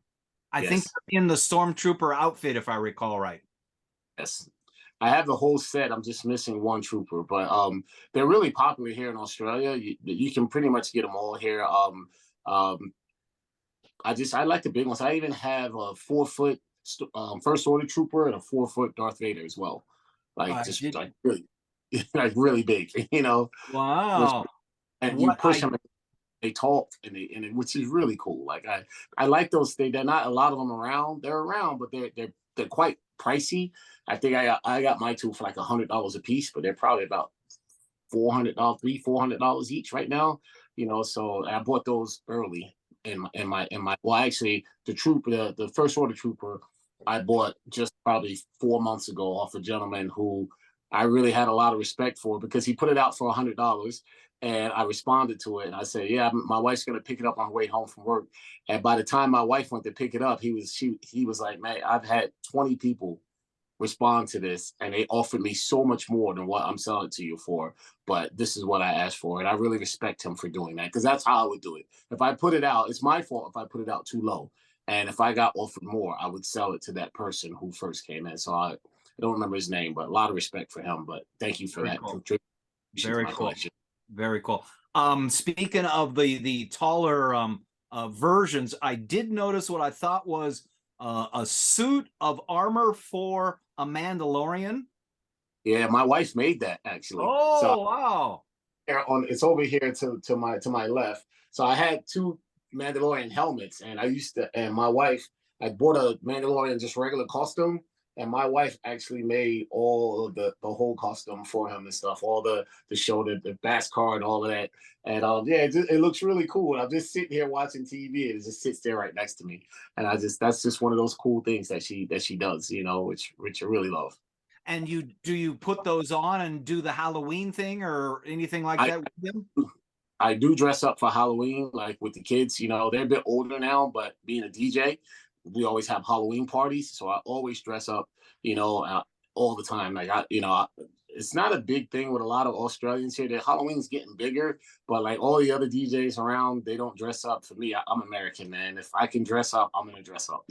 I think in the stormtrooper outfit, if I recall right. Yes. I have the whole set. I'm just missing one trooper, but they're really popular here in Australia. You can pretty much get them all here. I like the big ones. I even have a 4-foot First Order trooper and a 4-foot Darth Vader as well. Like really, like really big, you know. Wow. And you push them, they talk, and which is really cool. Like I like those. They're not a lot of them around. They're around, but they're quite pricey. I think I got my two for like $100 a piece, but they're probably about $400 each right now. You know, so I bought those early in my well, actually the First Order trooper I bought just probably 4 months ago off a gentleman who I really had a lot of respect for, because he put it out for $100 and I responded to it and I said, yeah, my wife's gonna pick it up on her way home from work. And by the time my wife went to pick it up, he was like, man, I've had 20 people respond to this and they offered me so much more than what I'm selling it to you for, but this is what I asked for. And I really respect him for doing that, because that's how I would do it. If I put it out, it's my fault if I put it out too low. And if I got offered more, I would sell it to that person who first came in. So I don't remember his name, but a lot of respect for him. But thank you for Very that cool. contribution to Very my cool. collection. Very cool. Speaking of the taller versions, I did notice what I thought was a suit of armor for a Mandalorian. Yeah, my wife made that actually. Oh, So wow. it's over here to my left. So I had two Mandalorian helmets, and my wife, I bought a Mandalorian just regular costume, and my wife actually made all of the whole costume for him and stuff, all the shoulder, the bass card, and all of that. And yeah, it looks really cool. I'm just sitting here watching TV, and it just sits there right next to me. And that's just one of those cool things that she does, which I really love. And do you put those on and do the Halloween thing or anything like that with them? I do dress up for Halloween, like with the kids. They're a bit older now, but being a DJ, we always have Halloween parties, so I always dress up, all the time. Like it's not a big thing with a lot of Australians here. That Halloween's getting bigger, but like all the other DJs around, they don't dress up. For me, I'm American, man. If I can dress up, I'm gonna dress up.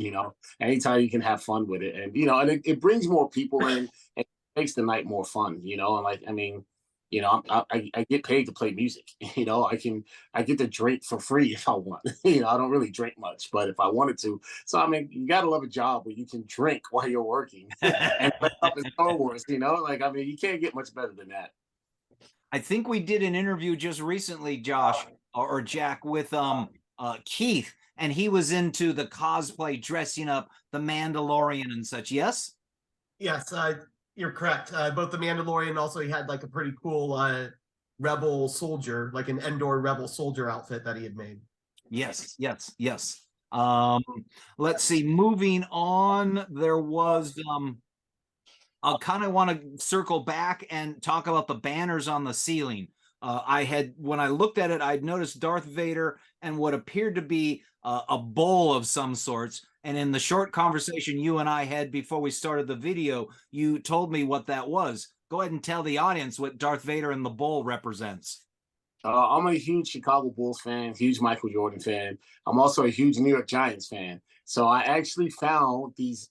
Anytime you can have fun with it, and and it brings more people in, and makes the night more fun. And like I mean. I get paid to play music. I get to drink for free if I want. I don't really drink much, but if I wanted to. So I mean, you gotta love a job where you can drink while you're working and play up in Star Wars. Like I mean, you can't get much better than that. I think we did an interview just recently, Josh or Jack, with Keith, and he was into the cosplay, dressing up the Mandalorian and such. Yes. Yes, you're correct. Both the Mandalorian, also he had like a pretty cool rebel soldier, like an Endor rebel soldier outfit that he had made. Yes. Let's see. Moving on, there was I kind of want to circle back and talk about the banners on the ceiling. When I looked at it, I'd noticed Darth Vader and what appeared to be a bowl of some sorts. And in the short conversation you and I had before we started the video, you told me what that was. Go ahead and tell the audience what Darth Vader and the bowl represents. I'm a huge Chicago Bulls fan, huge Michael Jordan fan. I'm also a huge New York Giants fan. So I actually found these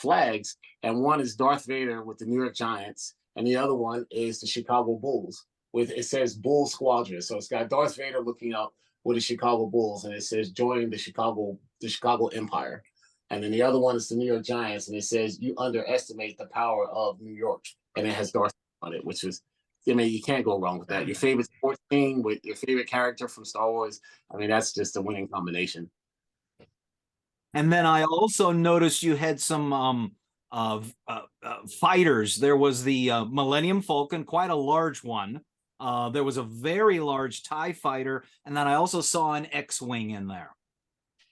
flags, and one is Darth Vader with the New York Giants, and the other one is the Chicago Bulls. It says Bull Squadron. So it's got Darth Vader looking up with the Chicago Bulls, and it says join the Chicago Empire. And then the other one is the New York Giants, and it says you underestimate the power of New York, and it has Darth on it, which is, I mean, you can't go wrong with that. Your favorite sports team with your favorite character from Star Wars. I mean, that's just a winning combination. And then I also noticed you had some fighters. There was the Millennium Falcon, quite a large one. There was a very large TIE fighter, and then I also saw an X-Wing in there.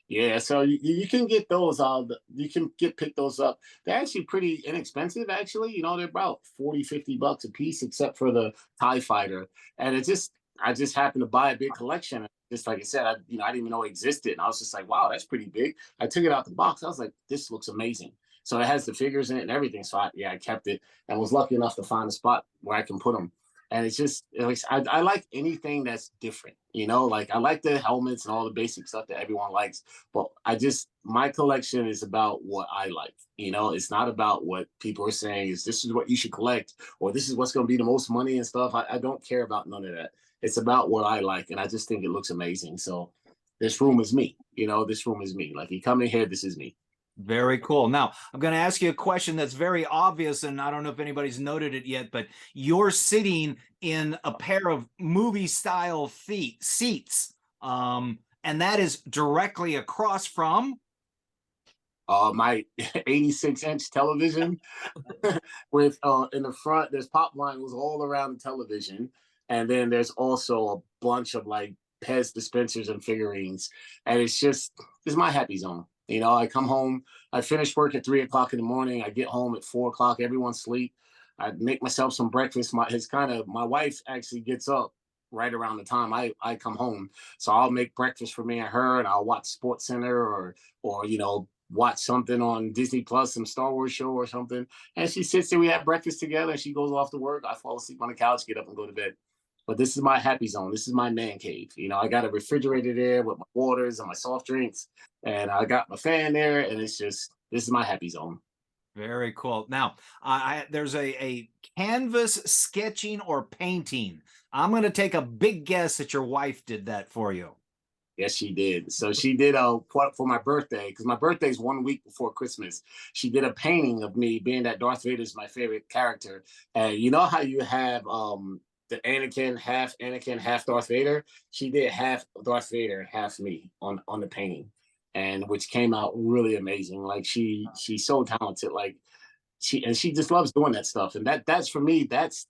Yeah, so you can get those. You can pick those up. They're actually pretty inexpensive. Actually, they're about $40-$50 a piece, except for the TIE fighter. And I just happened to buy a big collection. Just like I said, I didn't even know it existed, and I was just like, wow, that's pretty big. I took it out the box. I was like, this looks amazing. So it has the figures in it and everything. So I kept it and was lucky enough to find a spot where I can put them. And it's just, I like anything that's different, like I like the helmets and all the basic stuff that everyone likes, but my collection is about what I like, it's not about what people are saying this is what you should collect, or this is what's going to be the most money and stuff. I don't care about none of that. It's about what I like. And I just think it looks amazing. So this room is me, this room is me. Like you come in here, this is me. Very cool. Now, I'm going to ask you a question that's very obvious, and I don't know if anybody's noted it yet, but you're sitting in a pair of movie-style seats, and that is directly across from? My 86-inch television with, in the front, there's pop vinyls all around the television, and then there's also a bunch of, like, Pez dispensers and figurines, and it's my happy zone. I come home, I finish work at 3 o'clock in the morning. I get home at 4 o'clock. Everyone's asleep. I make myself some breakfast. My wife actually gets up right around the time I come home. So I'll make breakfast for me and her, and I'll watch Sports Center or watch something on Disney Plus, some Star Wars show or something. And she sits there, we have breakfast together, and she goes off to work. I fall asleep on the couch, get up and go to bed. but this is my happy zone. This is my man cave. You know, I got a refrigerator there with my waters and my soft drinks, and I got my fan there, and it's just, this is my happy zone. Very cool. Now, there's a canvas sketching or painting. I'm going to take a big guess that your wife did that for you. Yes, she did. So she did for my birthday, because my birthday is 1 week before Christmas. She did a painting of me, being that Darth Vader is my favorite character. And you know how you have the Anakin, half Darth Vader? She did half Darth Vader, half me on the painting, and which came out really amazing. Like she's so talented. Like she just loves doing that stuff, and that's for me. That's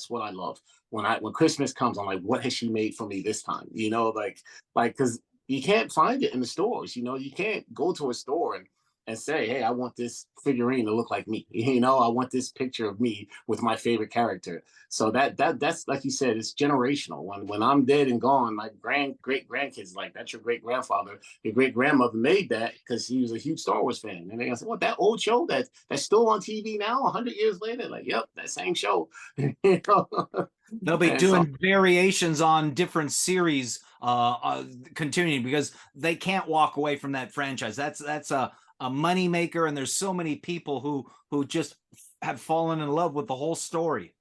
what I love. When Christmas comes, I'm like, what has she made for me this time? You know, like because you can't find it in the stores. You know, you can't go to a store and say, hey, I want this figurine to look like me. You know, I want this picture of me with my favorite character. So that's like you said, it's generational. When I'm dead and gone, my great grandkids like, that's your great grandfather, your great grandmother made that because he was a huge Star Wars fan. And they say, what, that old show that's still on TV now, 100 years later? Like, yep, that same show. You know? They'll be doing variations on different series continuing, because they can't walk away from that franchise. That's a money maker, and there's so many people who just have fallen in love with the whole story.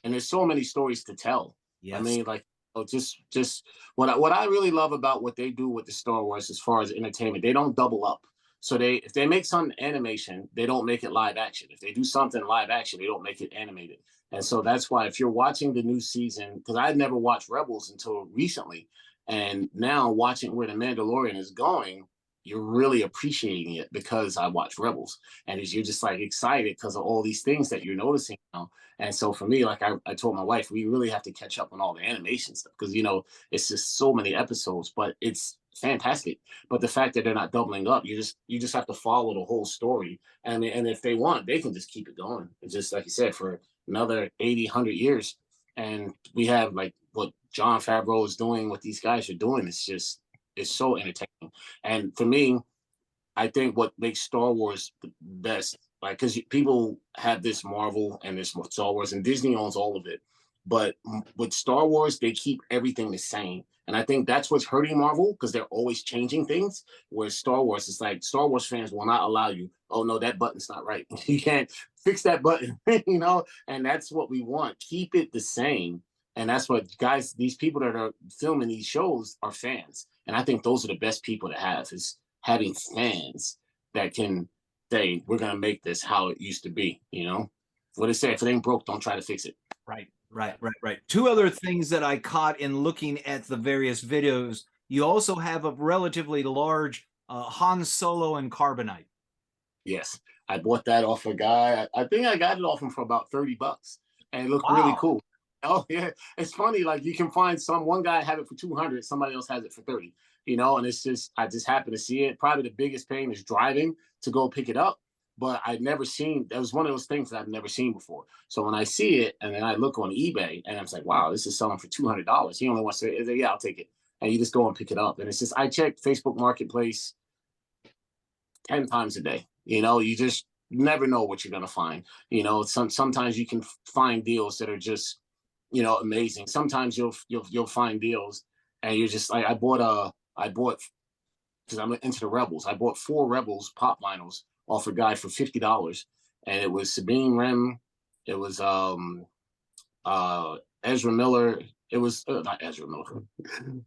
And there's so many stories to tell. Yes. I mean, like, just what I really love about what they do with the Star Wars as far as entertainment, they don't double up. So if they make some animation, they don't make it live action. If they do something live action, they don't make it animated. And so that's why if you're watching the new season, because I'd never watched Rebels until recently, and now watching where the Mandalorian is going, you're really appreciating it because I watched Rebels, and you're just like excited because of all these things that you're noticing now. And so for me, like I told my wife, we really have to catch up on all the animation stuff because, you know, it's just so many episodes, but it's fantastic. But the fact that they're not doubling up, you just have to follow the whole story. And if they want, they can just keep it going. It's just like you said, for another 80, 100 years. And we have like what Jon Favreau is doing, what these guys are doing. It's so entertaining. And for me, I think what makes Star Wars the best, like, because people have this Marvel and this Star Wars, and Disney owns all of it. But with Star Wars, they keep everything the same. And I think that's what's hurting Marvel, because they're always changing things. Whereas Star Wars, it's like Star Wars fans will not allow you, oh, no, that button's not right. You can't fix that button, you know? And that's what we want. Keep it the same. And that's what guys, these people that are filming these shows are fans. And I think those are the best people to have, is having fans that can say, we're going to make this how it used to be, you know? What they say, if it ain't broke, don't try to fix it. Right. Two other things that I caught in looking at the various videos. You also have a relatively large Han Solo and Carbonite. Yes, I bought that off a guy. I think I got it off him for about $30, and it looked really cool. Oh yeah, it's funny. Like you can find one guy have it for 200, somebody else has it for 30. You know, and it's just I just happened to see it. Probably the biggest pain is driving to go pick it up. But I'd never seen, that was one of those things that I've never seen before. So when I see it and then I look on eBay and I'm like, wow, this is selling for $200. He only wants to say, yeah, I'll take it. And you just go and pick it up. And it's just, I check Facebook Marketplace 10 times a day. You know, you just never know what you're going to find. You know, sometimes you can find deals that are just, you know, amazing. Sometimes you'll find deals and you're just like, I bought, because I'm into the Rebels. I bought 4 Rebels pop vinyls off a guy for $50, and it was Sabine Wren, it was Ezra Miller, it was not Ezra Miller,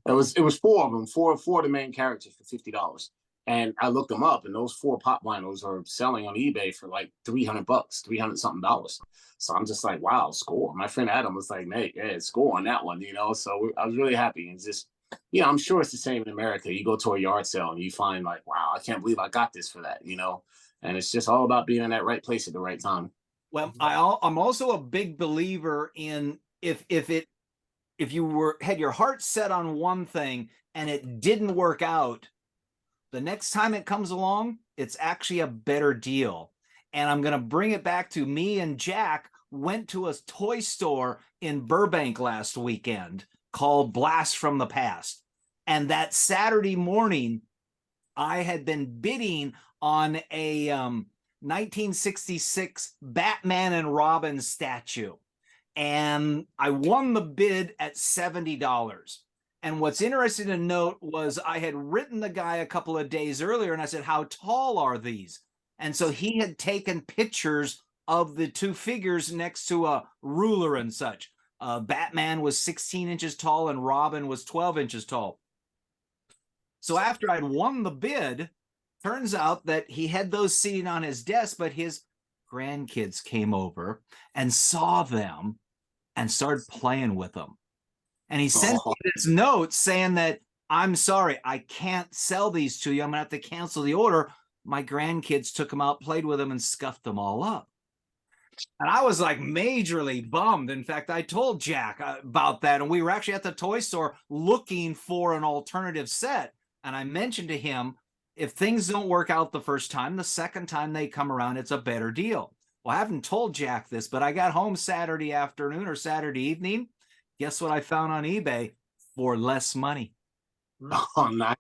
it was 4 of them, four of the main characters for $50. And I looked them up, and those 4 pop vinyls are selling on eBay for like $300, $300 something dollars. So I'm just like, wow, score. My friend Adam was like, hey, yeah, score on that one, you know. So I was really happy. And just, you know, I'm sure it's the same in America. You go to a yard sale and you find like, wow, I can't believe I got this for that, you know. And it's just all about being in that right place at the right time. Well, I'm also a big believer in if you had your heart set on one thing and it didn't work out, the next time it comes along, it's actually a better deal. And I'm going to bring it back to me and Jack went to a toy store in Burbank last weekend called Blast from the Past. And that Saturday morning, I had been bidding on a 1966 Batman and Robin statue. and I won the bid at $70. And what's interesting to note was I had written the guy a couple of days earlier and I said, how tall are these? And so he had taken pictures of the two figures next to a ruler and such. Batman was 16 inches tall and Robin was 12 inches tall. So after I'd won the bid, turns out that he had those sitting on his desk, but his grandkids came over and saw them and started playing with them. And he sent me this note saying that, I'm sorry, I can't sell these to you. I'm gonna have to cancel the order. My grandkids took them out, played with them, and scuffed them all up. And I was like majorly bummed. In fact, I told Jack about that. And we were actually at the toy store looking for an alternative set. And I mentioned to him, if things don't work out the first time, the second time they come around, it's a better deal. Well, I haven't told Jack this, but I got home Saturday afternoon or Saturday evening. Guess what I found on eBay for less money? Oh, nice.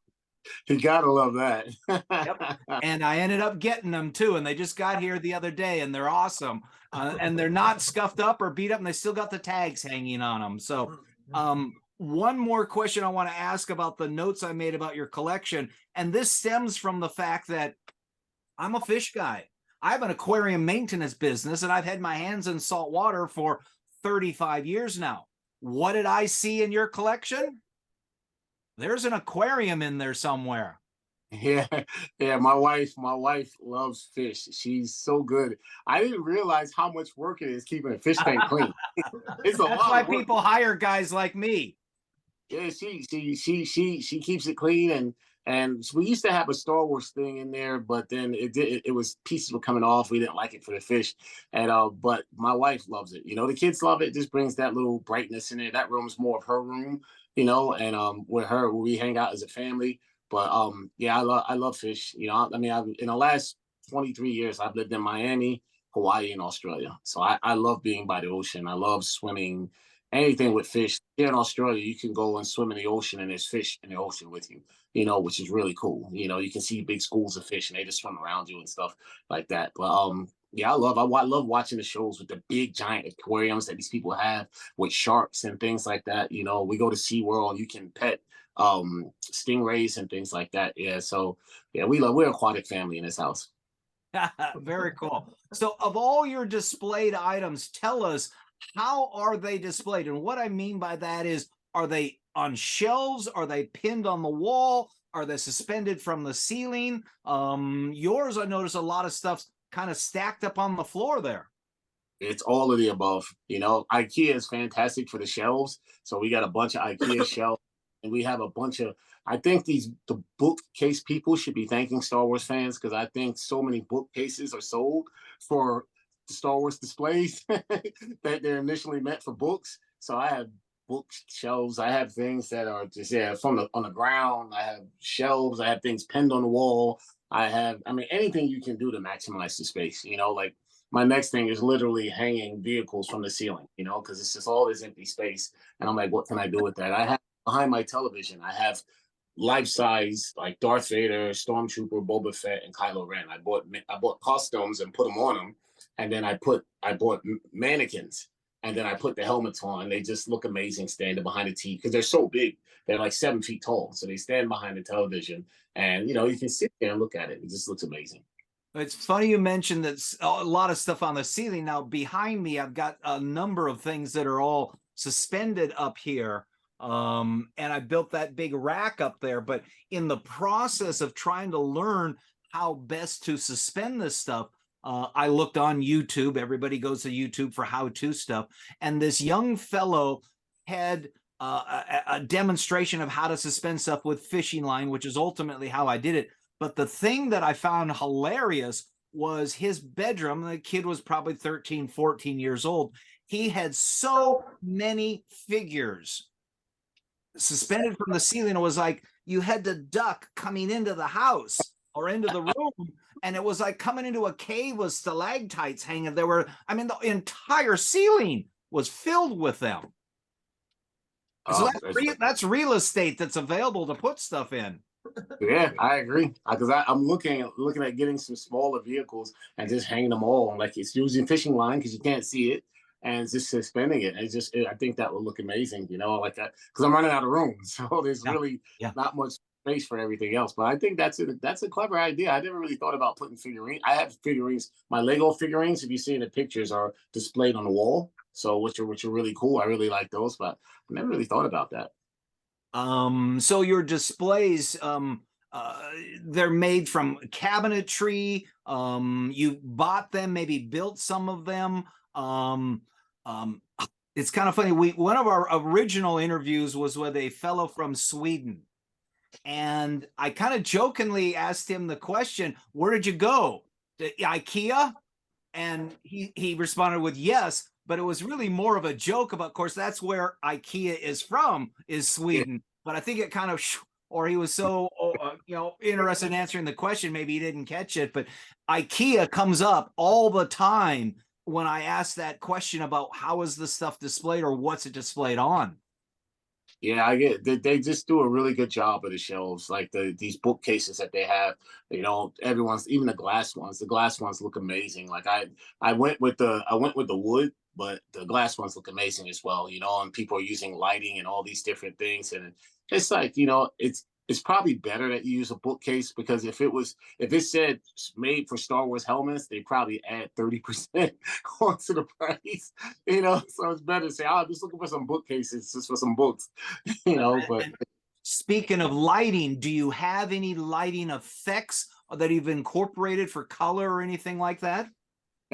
You gotta love that. Yep. And I ended up getting them too. And they just got here the other day and they're awesome. And they're not scuffed up or beat up and they still got the tags hanging on them. So one more question I want to ask about the notes I made about your collection. And this stems from the fact that I'm a fish guy. I have an aquarium maintenance business and I've had my hands in salt water for 35 years now. What did I see in your collection? There's an aquarium in there somewhere. Yeah, yeah. My wife loves fish. She's so good. I didn't realize how much work it is keeping a fish tank clean. It's a lot. That's why of work. people hire guys like me. Yeah, she keeps it clean, and we used to have a Star Wars thing in there, but then it was pieces were coming off. We didn't like it for the fish, and but my wife loves it. You know, the kids love it. It just brings that little brightness in there. That room's more of her room, you know, and with her we hang out as a family. But yeah, I love fish. You know, I mean, in the last 23 years, I've lived in Miami, Hawaii, and Australia. So I love being by the ocean. I love swimming. Anything with fish. Here in Australia, you can go and swim in the ocean and there's fish in the ocean with you, you know, which is really cool. You know, you can see big schools of fish and they just swim around you and stuff like that. But yeah, I love watching the shows with the big giant aquariums that these people have with sharks and things like that. You know, we go to SeaWorld, you can pet stingrays and things like that. Yeah, so yeah, we're aquatic family in this house. Very cool. So of all your displayed items, tell us, how are they displayed? And what I mean by that is, are they on shelves? Are they pinned on the wall? Are they suspended from the ceiling? Yours, I noticed a lot of stuff's kind of stacked up on the floor there. It's all of the above. You know, IKEA is fantastic for the shelves. So we got a bunch of IKEA shelves, and we have a bunch of, I think the bookcase people should be thanking Star Wars fans, because I think so many bookcases are sold for the Star Wars displays that they're initially meant for books. So I have bookshelves. I have things that are just on the ground. I have shelves. I have things pinned on the wall. I mean, anything you can do to maximize the space. You know, like my next thing is literally hanging vehicles from the ceiling. You know, because it's just all this empty space, and I'm like, what can I do with that? I have behind my television, I have life-size like Darth Vader, Stormtrooper, Boba Fett, and Kylo Ren. I bought costumes and put them on them. And then I bought mannequins, and then I put the helmets on. They just look amazing standing behind the TV because they're so big. They're like 7 feet tall. So they stand behind the television and, you know, you can sit there and look at it. It just looks amazing. It's funny you mentioned that a lot of stuff on the ceiling. Now behind me, I've got a number of things that are all suspended up here. And I built that big rack up there, but in the process of trying to learn how best to suspend this stuff, I looked on YouTube. Everybody goes to YouTube for how-to stuff. And this young fellow had a demonstration of how to suspend stuff with fishing line, which is ultimately how I did it. But the thing that I found hilarious was his bedroom. The kid was probably 13, 14 years old. He had so many figures suspended from the ceiling. It was like you had to duck coming into the house or into the room. And it was like coming into a cave with stalactites hanging. There were, I mean, the entire ceiling was filled with them. So that's real estate that's available to put stuff in. Yeah, I agree. Because I'm looking at getting some smaller vehicles and just hanging them all. Like it's using fishing line because you can't see it. and just suspending it. I think that would look amazing, like that, because I'm running out of room. So there's Yeah. really Yeah. not much space for everything else. But I think that's a clever idea. I never really thought about putting figurines. I have figurines. My Lego figurines, if you see in the pictures, are displayed on the wall. So which are really cool. I really like those, but I never really thought about that. So your displays, uh, they're made from cabinetry. You bought them, maybe built some of them. Um, um, it's kind of funny. One of our original interviews was with a fellow from Sweden, and I kind of jokingly asked him the question, "Where did you go? To IKEA?" And he responded with yes, but it was really more of a joke about, of course, that's where IKEA is from, is Sweden. But I think it kind of, or he was so interested in answering the question, maybe he didn't catch it. But IKEA comes up all the time when I ask that question about how is the stuff displayed or what's it displayed on. Yeah, I get they just do a really good job of the shelves, like these bookcases that they have. Everyone's, even the glass ones. The glass ones look amazing. Like I went with the wood, but the glass ones look amazing as well. And people are using lighting and all these different things, and it's like it's probably better that you use a bookcase, because if it said made for Star Wars helmets, they probably add 30% onto the price. So it's better to say, I'm just looking for some bookcases, just for some books. But Speaking of lighting, do you have any lighting effects that you've incorporated for color or anything like that?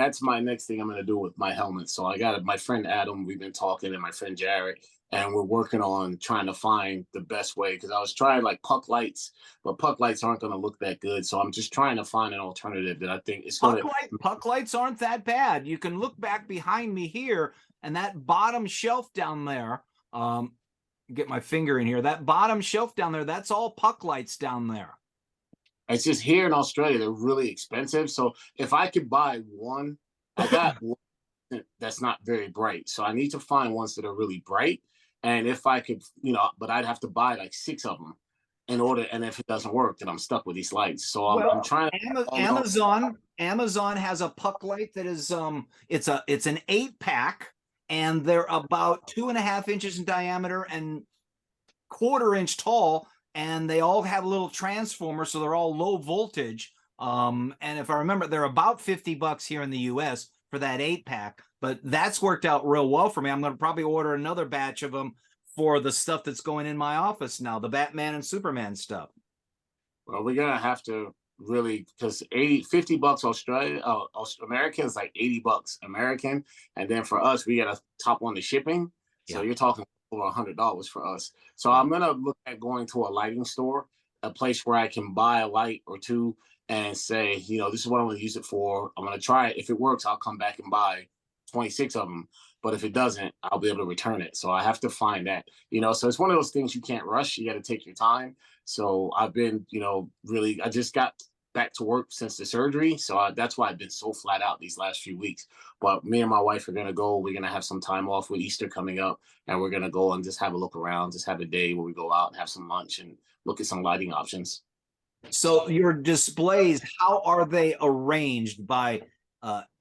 that's my next thing I'm going to do with my helmet. So I got my friend Adam, we've been talking, and my friend Jared, and we're working on trying to find the best way, because I was trying like puck lights, but puck lights aren't going to look that good. So I'm just trying to find an alternative that I think is going to. Puck lights aren't that bad. You can look back behind me here, and that bottom shelf down there, get my finger in here, that bottom shelf down there, that's all puck lights down there. It's just here in Australia, they're really expensive. So if I could buy one, I got one that's not very bright. So I need to find ones that are really bright. And if I could, but I'd have to buy like 6 of them in order. And if it doesn't work, then I'm stuck with these lights. So I'm trying to. Amazon has a puck light that is it's an 8-pack, and they're about 2.5 inches in diameter and 1/4 inch tall, and they all have a little transformer, so they're all low voltage. And if I remember, they're about $50 here in the US for that 8-pack, but that's worked out real well for me. I'm going to probably order another batch of them for the stuff that's going in my office now, the Batman and Superman stuff. Well, we're going to have to really, because $50 Australia, American is like $80 American. And then for us, we got to top on the shipping. So you're talking over $100 for us. So I'm going to look at going to a lighting store, a place where I can buy a light or two and say, this is what I'm going to use it for. I'm going to try it. If it works, I'll come back and buy 26 of them. But if it doesn't, I'll be able to return it. So I have to find that, so it's one of those things you can't rush. You got to take your time. So I've been, I just got back to work since the surgery. So that's why I've been so flat out these last few weeks. But me and my wife are going to go. We're going to have some time off with Easter coming up. And we're going to go and just have a look around, just have a day where we go out and have some lunch and look at some lighting options. So your displays, how are they arranged? By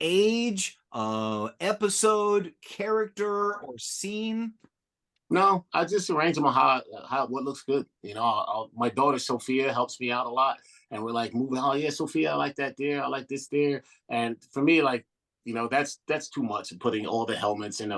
age, episode, character, or scene? No, I just arrange them on what looks good. My daughter Sophia helps me out a lot, and we're like moving. Oh yeah, Sophia, I like that there. I like this there. And for me, that's too much of putting all the helmets in.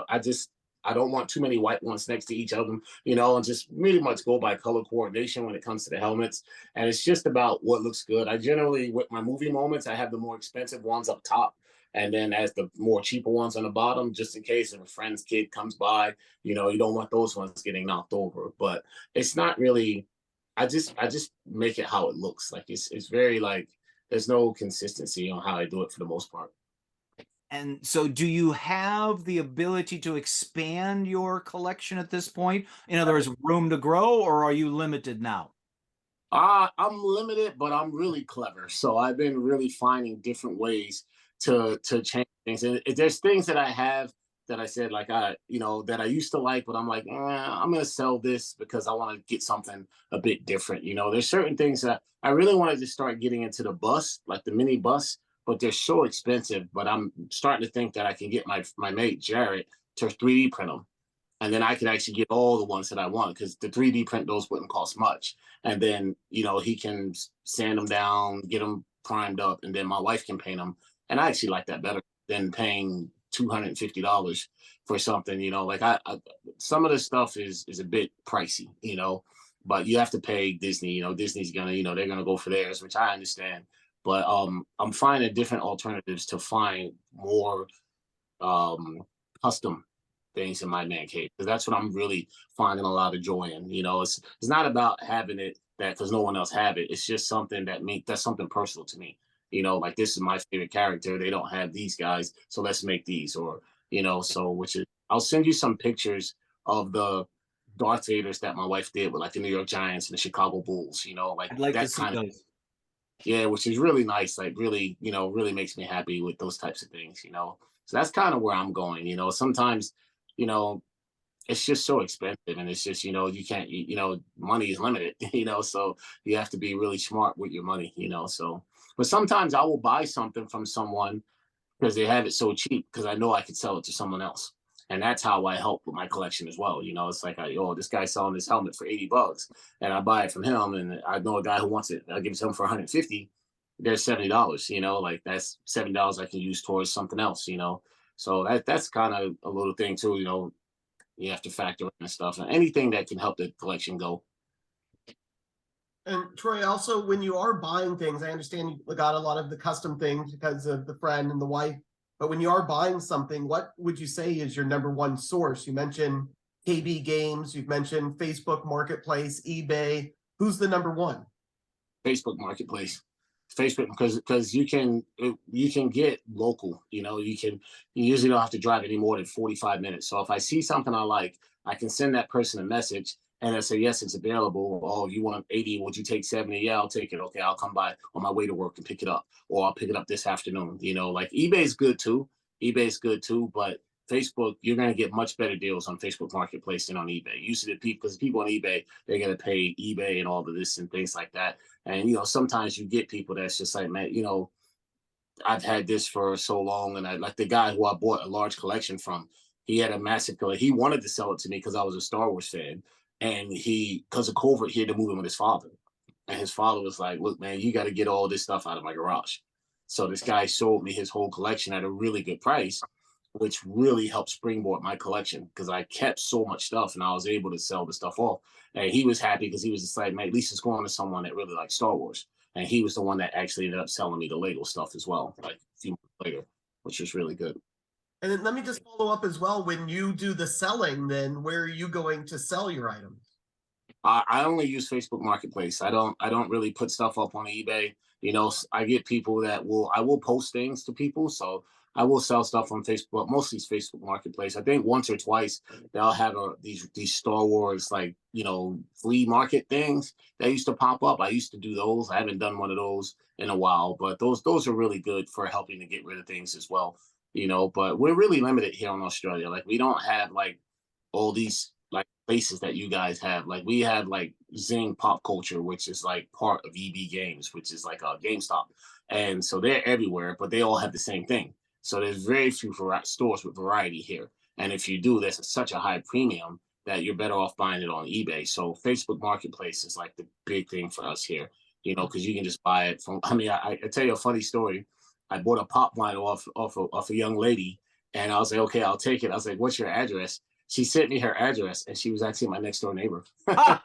I don't want too many white ones next to each of them, and just really much go by color coordination when it comes to the helmets. And it's just about what looks good. I generally, with my movie moments, I have the more expensive ones up top, and then as the more cheaper ones on the bottom, just in case if a friend's kid comes by, you don't want those ones getting knocked over. But it's not really, I just make it how it looks. Like it's very there's no consistency on how I do it for the most part. And so do you have the ability to expand your collection at this point? In other words, room to grow, or are you limited now? I'm limited, but I'm really clever. So I've been really finding different ways to change things. And there's things that I have that I said, that I used to like, but I'm like, I'm going to sell this because I want to get something a bit different. There's certain things that I really wanted to start getting into the bus, like the mini bus, but they're so expensive. But I'm starting to think that I can get my mate Jared to 3D print them. And then I could actually get all the ones that I want, because the 3D print those wouldn't cost much. And then, you know, he can sand them down, get them primed up, and then my wife can paint them. And I actually like that better than paying $250 for something, you know. Like I some of the stuff is a bit pricey, you know, but you have to pay Disney. You know, Disney's gonna, you know, they're gonna go for theirs, which I understand. But I'm finding different alternatives to find more custom things in my man cave, because that's what I'm really finding a lot of joy in. You know, it's not about having it that because no one else have it. It's just something that's something personal to me. You know, like this is my favorite character. They don't have these guys, so let's make these. Or, you know, so which is, I'll send you some pictures of the Darth Vaders that my wife did with like the New York Giants and the Chicago Bulls. You know, like I'd like to that see kind of, those. yeah, which is really nice. Like really, you know, really makes me happy with those types of things. You know, so that's kind of where I'm going. You know, sometimes, you know, it's just so expensive, and it's just, you know, you can't, you know, money is limited, you know, so you have to be really smart with your money, you know. So but sometimes I will buy something from someone because they have it so cheap, because I know I could sell it to someone else. And that's how I help with my collection as well. You know, it's like, oh, this guy's selling this helmet for $80, and I buy it from him, and I know a guy who wants it. I give it to him for 150. There's $70. You know, like that's $70 I can use towards something else. You know, so that's kind of a little thing too. You know, you have to factor in and stuff, and anything that can help the collection go. And Troy, also, when you are buying things, I understand you got a lot of the custom things because of the friend and the wife. But when you are buying something, what would you say is your number one source? You mentioned KB Games, you've mentioned Facebook Marketplace, eBay. Who's the number one? Facebook Marketplace. Facebook, because you can get local. You know, you usually don't have to drive any more than 45 minutes. So if I see something I like, I can send that person a message and I say, yes, it's available. Oh, you want 80? Would you take 70? Yeah, I'll take it. Okay, I'll come by on my way to work and pick it up, or I'll pick it up this afternoon. You know, like eBay's good too. eBay's good too, but Facebook, you're going to get much better deals on Facebook Marketplace than on eBay. Usually, because people on eBay, they're going to pay eBay and all of this and things like that. And, you know, sometimes you get people that's just like, man, you know, I've had this for so long. And I like the guy who I bought a large collection from. He had a massive collection. He wanted to sell it to me because I was a Star Wars fan. And because of COVID, he had to move in with his father. And his father was like, look, man, you got to get all this stuff out of my garage. So this guy sold me his whole collection at a really good price, which really helped springboard my collection, because I kept so much stuff and I was able to sell the stuff off. And he was happy because he was just like, man, at least it's going to someone that really likes Star Wars. And he was the one that actually ended up selling me the Lego stuff as well, like a few months later, which was really good. And then let me just follow up as well. When you do the selling, then where are you going to sell your items? I only use Facebook Marketplace. I don't really put stuff up on eBay. You know, I get people that I will post things to people. So I will sell stuff on Facebook, mostly it's Facebook Marketplace. I think once or twice they'll have these Star Wars, like, you know, flea market things that used to pop up. I used to do those. I haven't done one of those in a while, but those are really good for helping to get rid of things as well. You know, but we're really limited here in Australia. Like we don't have like all these like places that you guys have. Like we have like Zing Pop Culture, which is like part of EB Games, which is like a GameStop. And so they're everywhere, but they all have the same thing. So there's very few stores with variety here. And if you do, there's such a high premium that you're better off buying it on eBay. So Facebook Marketplace is like the big thing for us here, you know, because you can just buy it from, I mean, I tell you a funny story. I bought a pop vinyl off a young lady, and I was like, okay, I'll take it. I was like, what's your address? She sent me her address, and she was actually my next door neighbor. Funny.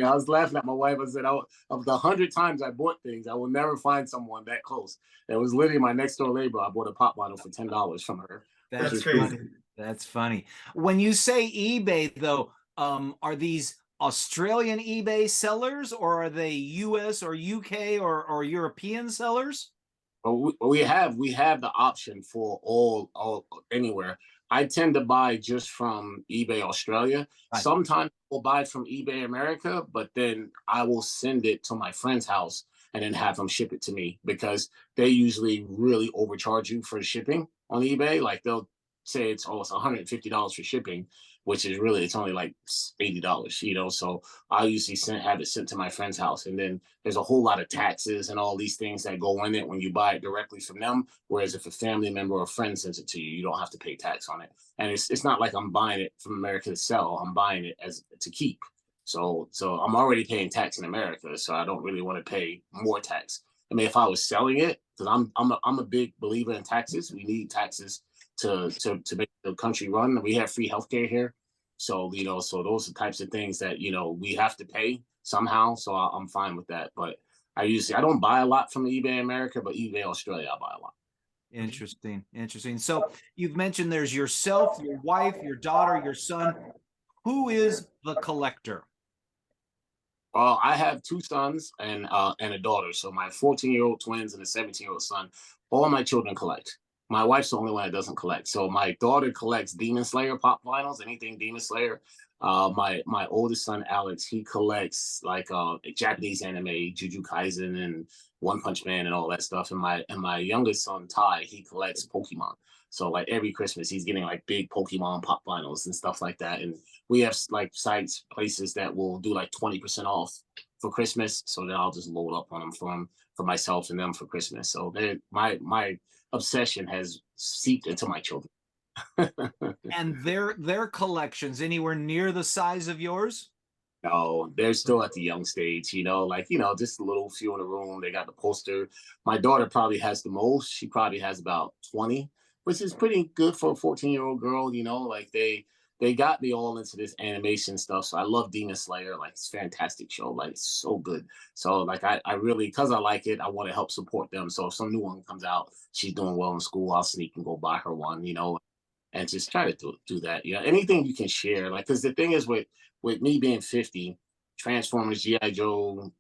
I was laughing at my wife. I said, of the 100 times I bought things, I will never find someone that close. That was literally my next door neighbor. I bought a pop vinyl for $10 from her. That's crazy. That's funny. When you say eBay, though, are these Australian eBay sellers, or are they US or UK or European sellers? Well, we have the option for all anywhere. I tend to buy just from eBay Australia. Right. Sometimes we'll buy from eBay America, but then I will send it to my friend's house and then have them ship it to me, because they usually really overcharge you for shipping on eBay. Like they'll say it's $150 for shipping. which is really, it's only like $80, you know. So I usually have it sent to my friend's house, and then there's a whole lot of taxes and all these things that go in it when you buy it directly from them. Whereas if a family member or a friend sends it to you, you don't have to pay tax on it. And it's not like I'm buying it from America to sell. I'm buying it as to keep. So I'm already paying tax in America, so I don't really want to pay more tax. I mean, if I was selling it, because I'm a big believer in taxes. We need taxes to make the country run. We have free healthcare here, so you know, so those are the types of things that you know we have to pay somehow. So I'm fine with that. But I don't buy a lot from eBay America, but eBay Australia I buy a lot. Interesting, interesting. So you've mentioned there's yourself, your wife, your daughter, your son. Who is the collector? I have two sons and a daughter. So my 14-year-old twins and a 17-year-old son. All my children collect. My wife's the only one that doesn't collect. So my daughter collects Demon Slayer pop vinyls, anything Demon Slayer. My oldest son Alex, he collects like Japanese anime, Jujutsu Kaisen and One Punch Man and all that stuff. And my youngest son Ty, he collects Pokemon. So like every Christmas, he's getting like big Pokemon pop vinyls and stuff like that. And we have like sites, places that will do like 20% off for Christmas. So then I'll just load up on them for myself and them for Christmas. So my obsession has seeped into my children. And their collections anywhere near the size of yours? No, they're still at the young stage, you know, like, you know, just a little few in the room. They got the poster. My daughter probably has the most. She probably has about 20, which is pretty good for a 14-year-old girl, you know, like they got me all into this animation stuff. So I love Demon Slayer. Like it's a fantastic show. Like it's so good. So like I really, because I like it, I want to help support them. So if some new one comes out, she's doing well in school, I'll sneak and go buy her one, you know, and just try to do that. You know, anything you can share. Like, because the thing is with me being 50, Transformers, G.I. Joe,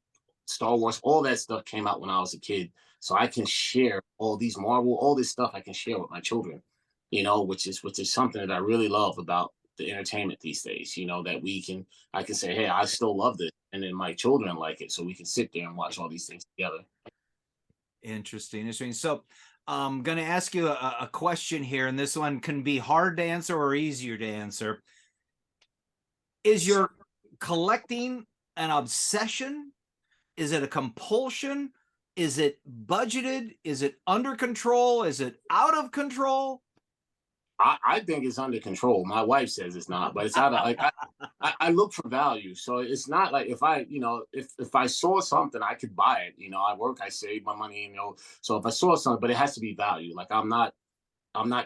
Star Wars, all that stuff came out when I was a kid. So I can share all these Marvel, all this stuff I can share with my children, you know, which is something that I really love about the entertainment these days, you know, that I can say, hey, I still love this. And then my children like it. So we can sit there and watch all these things together. Interesting, interesting. So I'm going to ask you a question here, and this one can be hard to answer or easier to answer. Is your collecting an obsession? Is it a compulsion? Is it budgeted? Is it under control? Is it out of control? I think it's under control. My wife says it's not, but it's out of like I look for value. So it's not like if I, you know, if I saw something, I could buy it. You know, I work, I save my money, you know. So if I saw something, but it has to be value. Like I'm not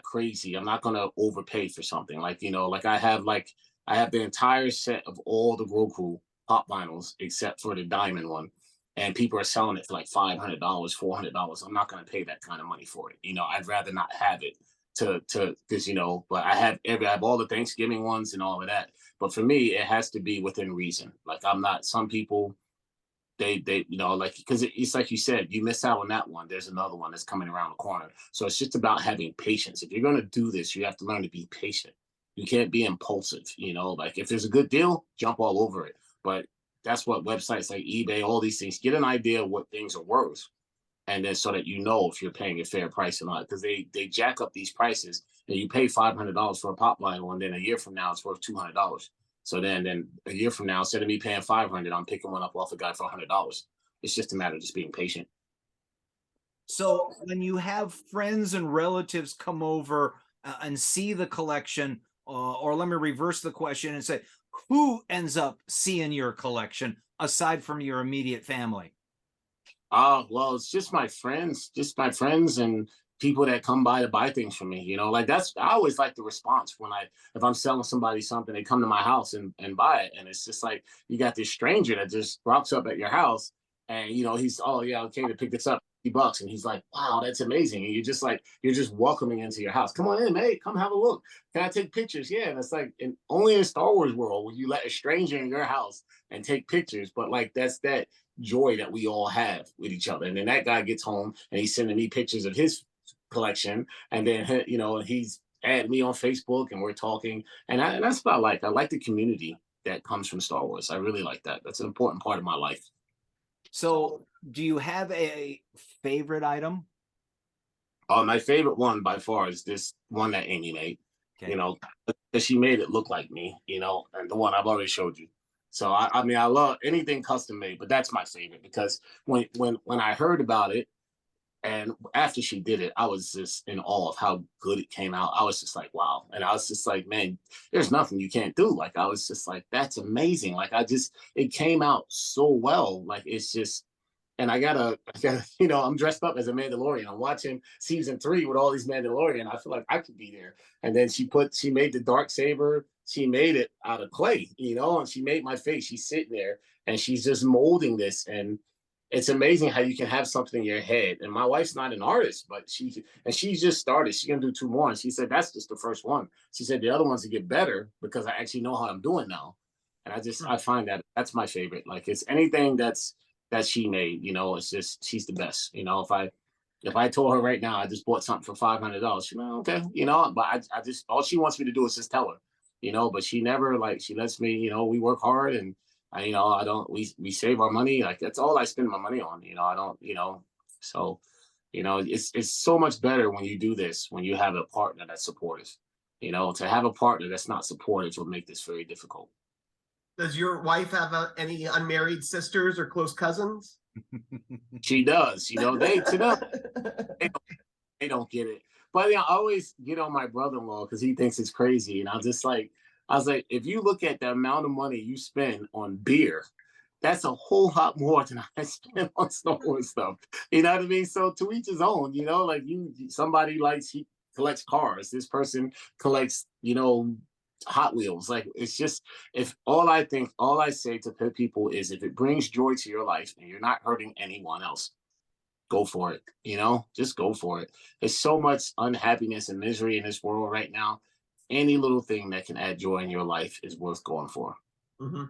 crazy. I'm not gonna overpay for something. Like, you know, like I have the entire set of all the Roku pop vinyls except for the diamond one. And people are selling it for like $500, $400. I'm not gonna pay that kind of money for it. You know, I'd rather not have it because you know, but I have all the Thanksgiving ones and all of that. But for me, it has to be within reason. Like I'm not, some people they you know, like, because it's like you said, you miss out on that one, there's another one that's coming around the corner. So it's just about having patience. If you're going to do this, you have to learn to be patient. You can't be impulsive, you know, like if there's a good deal, jump all over it. But that's what websites like eBay, all these things, get an idea of what things are worth, and then so that you know if you're paying a fair price or not, because they jack up these prices, and you pay $500 for a pop vinyl, and then a year from now it's worth $200. So then a year from now, instead of me paying $500, I'm picking one up off a guy for $100. It's just a matter of just being patient. So when you have friends and relatives come over and see the collection, or let me reverse the question and say, who ends up seeing your collection aside from your immediate family? Well, it's just my friends and people that come by to buy things from me. You know, like I always like the response when if I'm selling somebody something, they come to my house and buy it. And it's just like, you got this stranger that just rocks up at your house and, you know, he's, oh yeah, okay, to pick this up, $50. And he's like, wow, that's amazing. And you're just welcoming into your house. Come on in, hey, come have a look. Can I take pictures? Yeah. And it's like, only in Star Wars world will you let a stranger in your house and take pictures. But like, that's that joy that we all have with each other. And then that guy gets home and he's sending me pictures of his collection, and then, you know, he's added me on Facebook and we're talking, and that's what I like. I like the community that comes from Star Wars. I really like that. That's an important part of my life. So do you have a favorite item? My favorite one by far is this one that Amy made. Okay. you know, because she made it look like me, you know, and the one I've already showed you. So I mean, I love anything custom made, but that's my favorite because when I heard about it, and after she did it, I was just in awe of how good it came out. I was just like, wow. And I was just like, man, there's nothing you can't do. Like, I was just like, that's amazing. Like, it came out so well. Like, it's just, and I gotta, I'm dressed up as a Mandalorian. I'm watching season 3 with all these Mandalorian. I feel like I could be there. And then she made the dark saber. She made it out of clay, and she made my face. She's sitting there and she's just molding this. And it's amazing how you can have something in your head. And my wife's not an artist, but she's just started. She's gonna do 2 more. And she said that's just the first one. She said the other ones will get better because I actually know how I'm doing now. And I find that's my favorite. Like, it's anything that she made, it's just, she's the best. If I told her right now I just bought something for $500, she'd be like, okay, but I just, all she wants me to do is just tell her, but she never, like, she lets me, we work hard, and I don't, we save our money. Like, that's all I spend my money on, I don't, so, it's so much better when you do this, when you have a partner that's supportive. To have a partner that's not supportive will make this very difficult. Does your wife have any unmarried sisters or close cousins? She does. They to them, they don't get it. But I always get on my brother-in-law because he thinks it's crazy. And I was like, if you look at the amount of money you spend on beer, that's a whole lot more than I spend on Star Wars stuff. You know what I mean? So to each his own, like somebody he collects cars. This person collects, Hot Wheels. Like, it's just, all I say to people is, if it brings joy to your life and you're not hurting anyone else, go for it. Just go for it. There's so much unhappiness and misery in this world right now. Any little thing that can add joy in your life is worth going for. Mm-hmm.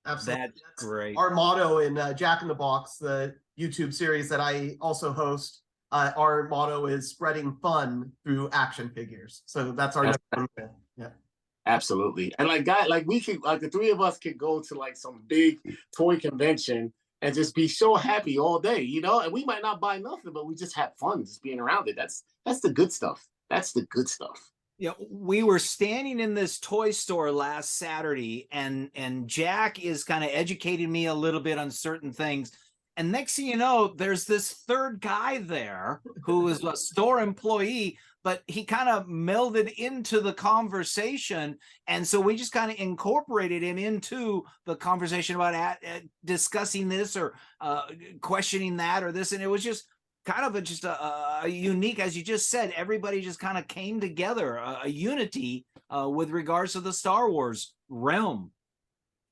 Absolutely. That's great. Our motto in JAK in the Box, the YouTube series that I also host, our motto is spreading fun through action figures. So that's our number one goal. Yeah. Absolutely. And we could, like, the 3 of us could go to like some big toy convention and just be so happy all day, and we might not buy nothing, but we just have fun just being around it. That's the good stuff. That's the good stuff. Yeah, we were standing in this toy store last Saturday, and Jack is kind of educating me a little bit on certain things. And next thing you know, there's this third guy there who is a store employee, but he kind of melded into the conversation. And so we just kind of incorporated him into the conversation about discussing this or questioning that or this. And it was just kind of just a unique, as you just said, everybody just kind of came together, a unity with regards to the Star Wars realm.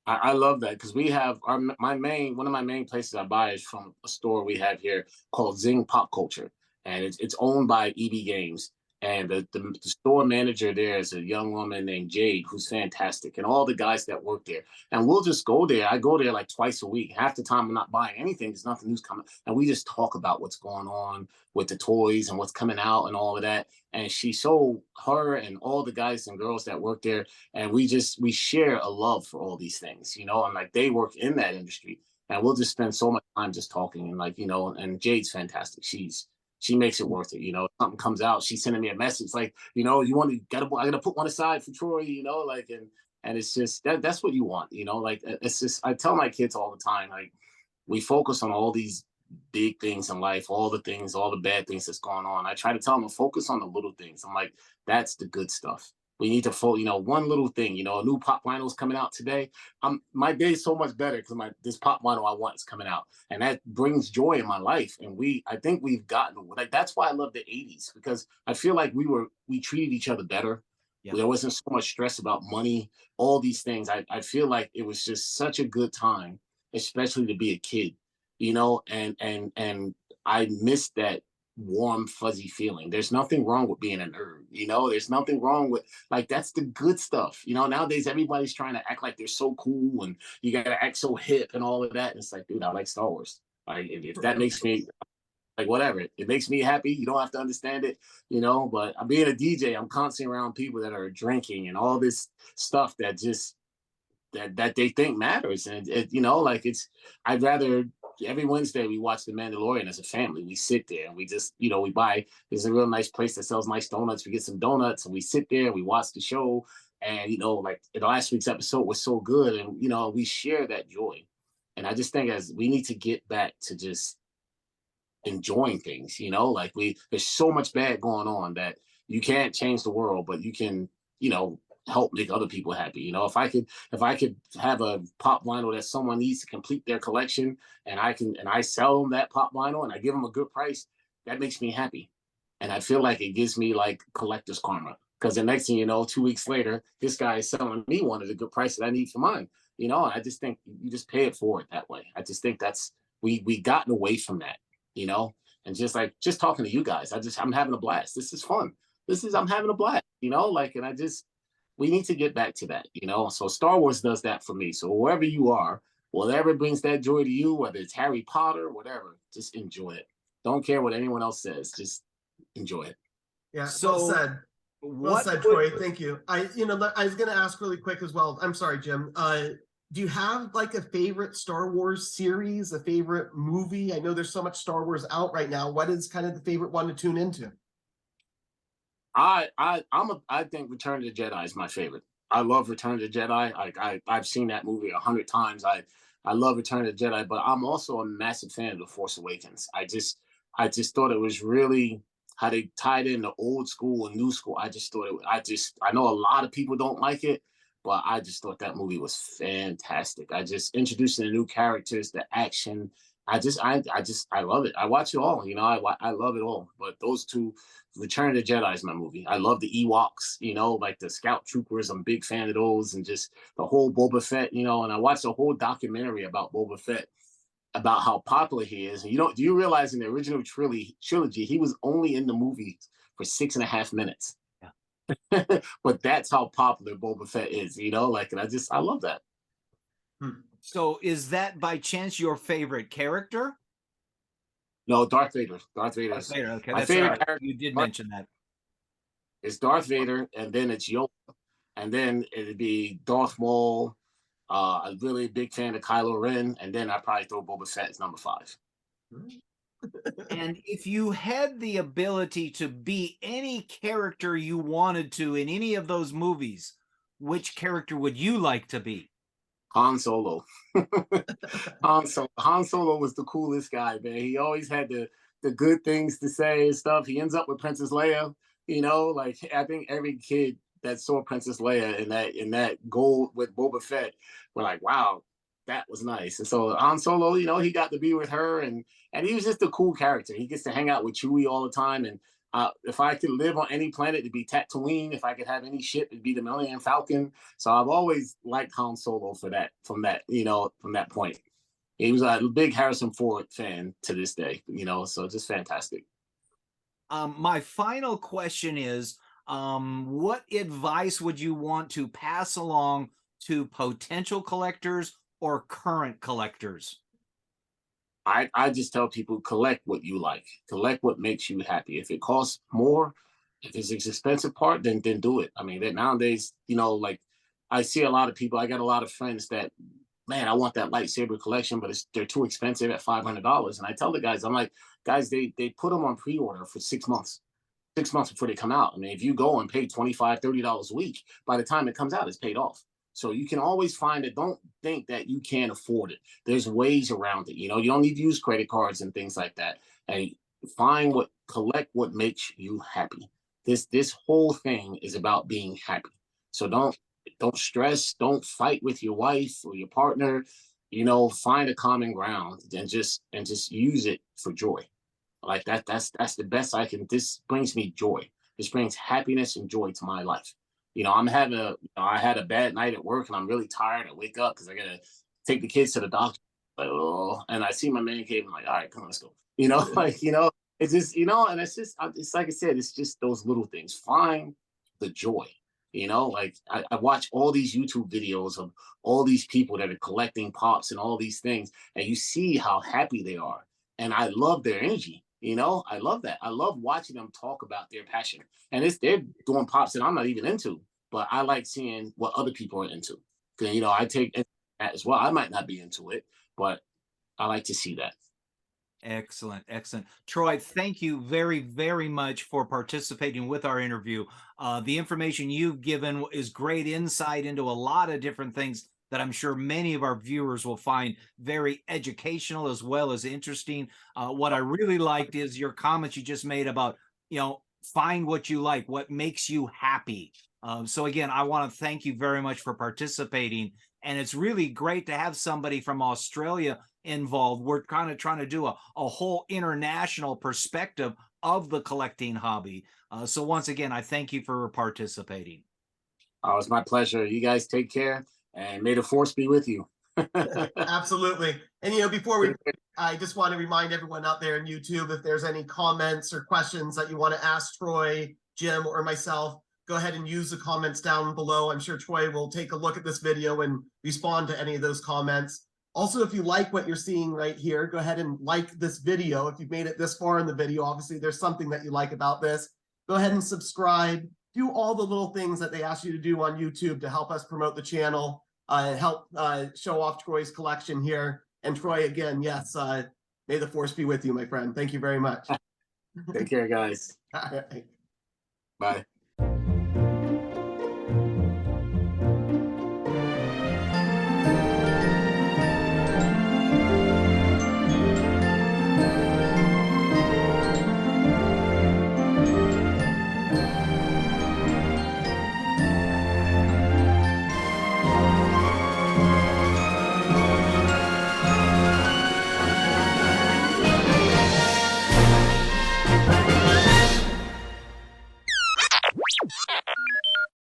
I love that, because we have one of my main places I buy is from a store we have here called Zing Pop Culture, and it's owned by EB Games. And the store manager there is a young woman named Jade, who's fantastic, and all the guys that work there. And we'll just go there. I go there like twice a week. Half the time I'm not buying anything. There's nothing new's coming. And we just talk about what's going on with the toys and what's coming out and all of that. And her and all the guys and girls that work there, and we share a love for all these things, and like, they work in that industry. And we'll just spend so much time just talking, and like, and Jade's fantastic. She makes it worth it. If something comes out, she's sending me a message like, I gotta put one aside for Troy, like, and it's just that's what you want, like, it's just, I tell my kids all the time, like, we focus on all these big things in life, all the bad things that's going on. I try to tell them to focus on the little things. I'm like, that's the good stuff. We need to one little thing, a new pop vinyl is coming out today. My day is so much better because this pop vinyl I want is coming out, and that brings joy in my life. And I think we've gotten, like, that's why I love the 80s, because I feel like we treated each other better. Yeah. There wasn't so much stress about money, all these things. I feel like it was just such a good time, especially to be a kid, and I miss that warm, fuzzy feeling. There's nothing wrong with being a nerd, there's nothing wrong with, like, that's the good stuff. Nowadays everybody's trying to act like they're so cool and you gotta act so hip and all of that. And it's like, dude, I like Star Wars. Like, if that makes me, like, whatever, it makes me happy. You don't have to understand it, but being a DJ, I'm constantly around people that are drinking and all this stuff that just that they think matters. And like, I'd rather every Wednesday we watch The Mandalorian as a family. We sit there and we just, you know, we buy. There's a real nice place that sells nice donuts. We get some donuts and we sit there and we watch the show. And you know, like the last week's episode was so good, and you know, we share that joy. And I just think as we need to get back to just enjoying things, you know, like there's so much bad going on that you can't change the world, but you can, you know, help make other people happy. You know, if I could have a pop vinyl that someone needs to complete their collection, and I sell them that pop vinyl and I give them a good price, that makes me happy. And I feel like it gives me like collector's karma. Because the next thing you know, 2 weeks later, this guy is selling me one at a good price that I need for mine. You know, I just think you just pay it forward that way. I just think that's we gotten away from that, you know, and just talking to you guys, I'm having a blast. This is fun. I'm having a blast, you know, like, and we need to get back to that, you know. So Star Wars does that for me. So wherever you are, whatever brings that joy to you, whether it's Harry Potter, whatever, just enjoy it. Don't care what anyone else says. Just enjoy it. Yeah. So well said. Well said, Troy. Thank you. I was going to ask really quick as well. I'm sorry, Jim. Do you have like a favorite Star Wars series, a favorite movie? I know there's so much Star Wars out right now. What is kind of the favorite one to tune into? I think Return of the Jedi is my favorite. I love Return of the Jedi. I've seen that movie 100 times. I love Return of the Jedi, but I'm also a massive fan of The Force Awakens. I just thought it was really how they tied in the old school and new school. I just thought I know a lot of people don't like it, but I just thought that movie was fantastic. I just introducing the new characters, the action. I love it. I watch it all, you know, I love it all. But those two, Return of the Jedi is my movie. I love the Ewoks, you know, like the Scout Troopers. I'm a big fan of those, and just the whole Boba Fett, you know, and I watched a whole documentary about Boba Fett, about how popular he is. And do you realize in the original trilogy, he was only in the movie for 6.5 minutes. Yeah. But that's how popular Boba Fett is, you know, like, and I love that. So is that by chance your favorite character? No, Darth Vader. Darth Vader. Okay, my favorite character. You did mention that. It's Darth Vader, and then it's Yoda, and then it'd be Darth Maul. I'm really a big fan of Kylo Ren, and then I probably throw Boba Fett as number 5. And if you had the ability to be any character you wanted to in any of those movies, which character would you like to be? Han Solo. Han Solo was the coolest guy, man. He always had the good things to say and stuff. He ends up with Princess Leia, you know, like I think every kid that saw Princess Leia in that gold with Boba Fett were like, wow, that was nice. And so Han Solo, you know, he got to be with her, and he was just a cool character. He gets to hang out with Chewie all the time. And if I could live on any planet, it'd be Tatooine. If I could have any ship, it'd be the Millennium Falcon. So I've always liked Han Solo from that point. He was a big Harrison Ford fan to this day, you know, so just fantastic. My final question is, what advice would you want to pass along to potential collectors or current collectors? I just tell people, collect what you like, collect what makes you happy. If it costs more, if it's an expensive part, then do it. I mean, that nowadays, you know, like I see a lot of people. I got a lot of friends that, man, I want that lightsaber collection, but they're too expensive at $500. And I tell the guys, I'm like, guys, they put them on pre-order for 6 months. 6 months before they come out. I mean, if you go and pay $25, $30 a week, by the time it comes out, it's paid off. So you can always find it. Don't think that you can't afford it. There's ways around it. You know, you don't need to use credit cards and things like that. And collect what makes you happy. This whole thing is about being happy. So don't stress. Don't fight with your wife or your partner. You know, find a common ground and just use it for joy. Like that's the best I can. This brings me joy. This brings happiness and joy to my life. You know, I had a bad night at work and I'm really tired. I wake up because I gotta take the kids to the doctor. Like, oh, and I see my man cave. I'm like, all right, come on, let's go. You know, like, you know, it's just, you know, and it's like I said, it's just those little things. Find the joy. You know, like I watch all these YouTube videos of all these people that are collecting pops and all these things, and you see how happy they are. And I love their energy. You know, I love that. I love watching them talk about their passion. And they're doing pops that I'm not even into, but I like seeing what other people are into. Because, you know, I take that as well. I might not be into it, but I like to see that. Excellent, excellent. Troy, thank you very, very much for participating with our interview. The information you've given is great insight into a lot of different things that I'm sure many of our viewers will find very educational as well as interesting. What I really liked is your comments you just made about, find what you like, what makes you happy. So again, I want to thank you very much for participating. And it's really great to have somebody from Australia involved. We're kind of trying to do a whole international perspective of the collecting hobby. So once again, I thank you for participating. Oh, it's my pleasure. You guys take care, and may the force be with you. Absolutely. And before I just want to remind everyone out there in YouTube, if there's any comments or questions that you want to ask Troy, Jim, or myself, go ahead and use the comments down below. I'm sure Troy will take a look at this video and respond to any of those comments. Also, if you like what you're seeing right here, go ahead and like this video. If you've made it this far in the video, obviously there's something that you like about this. Go ahead and subscribe. Do all the little things that they ask you to do on YouTube to help us promote the channel, help show off Troy's collection here. And Troy, again, yes, may the force be with you, my friend. Thank you very much. Take care, guys. All right. Bye.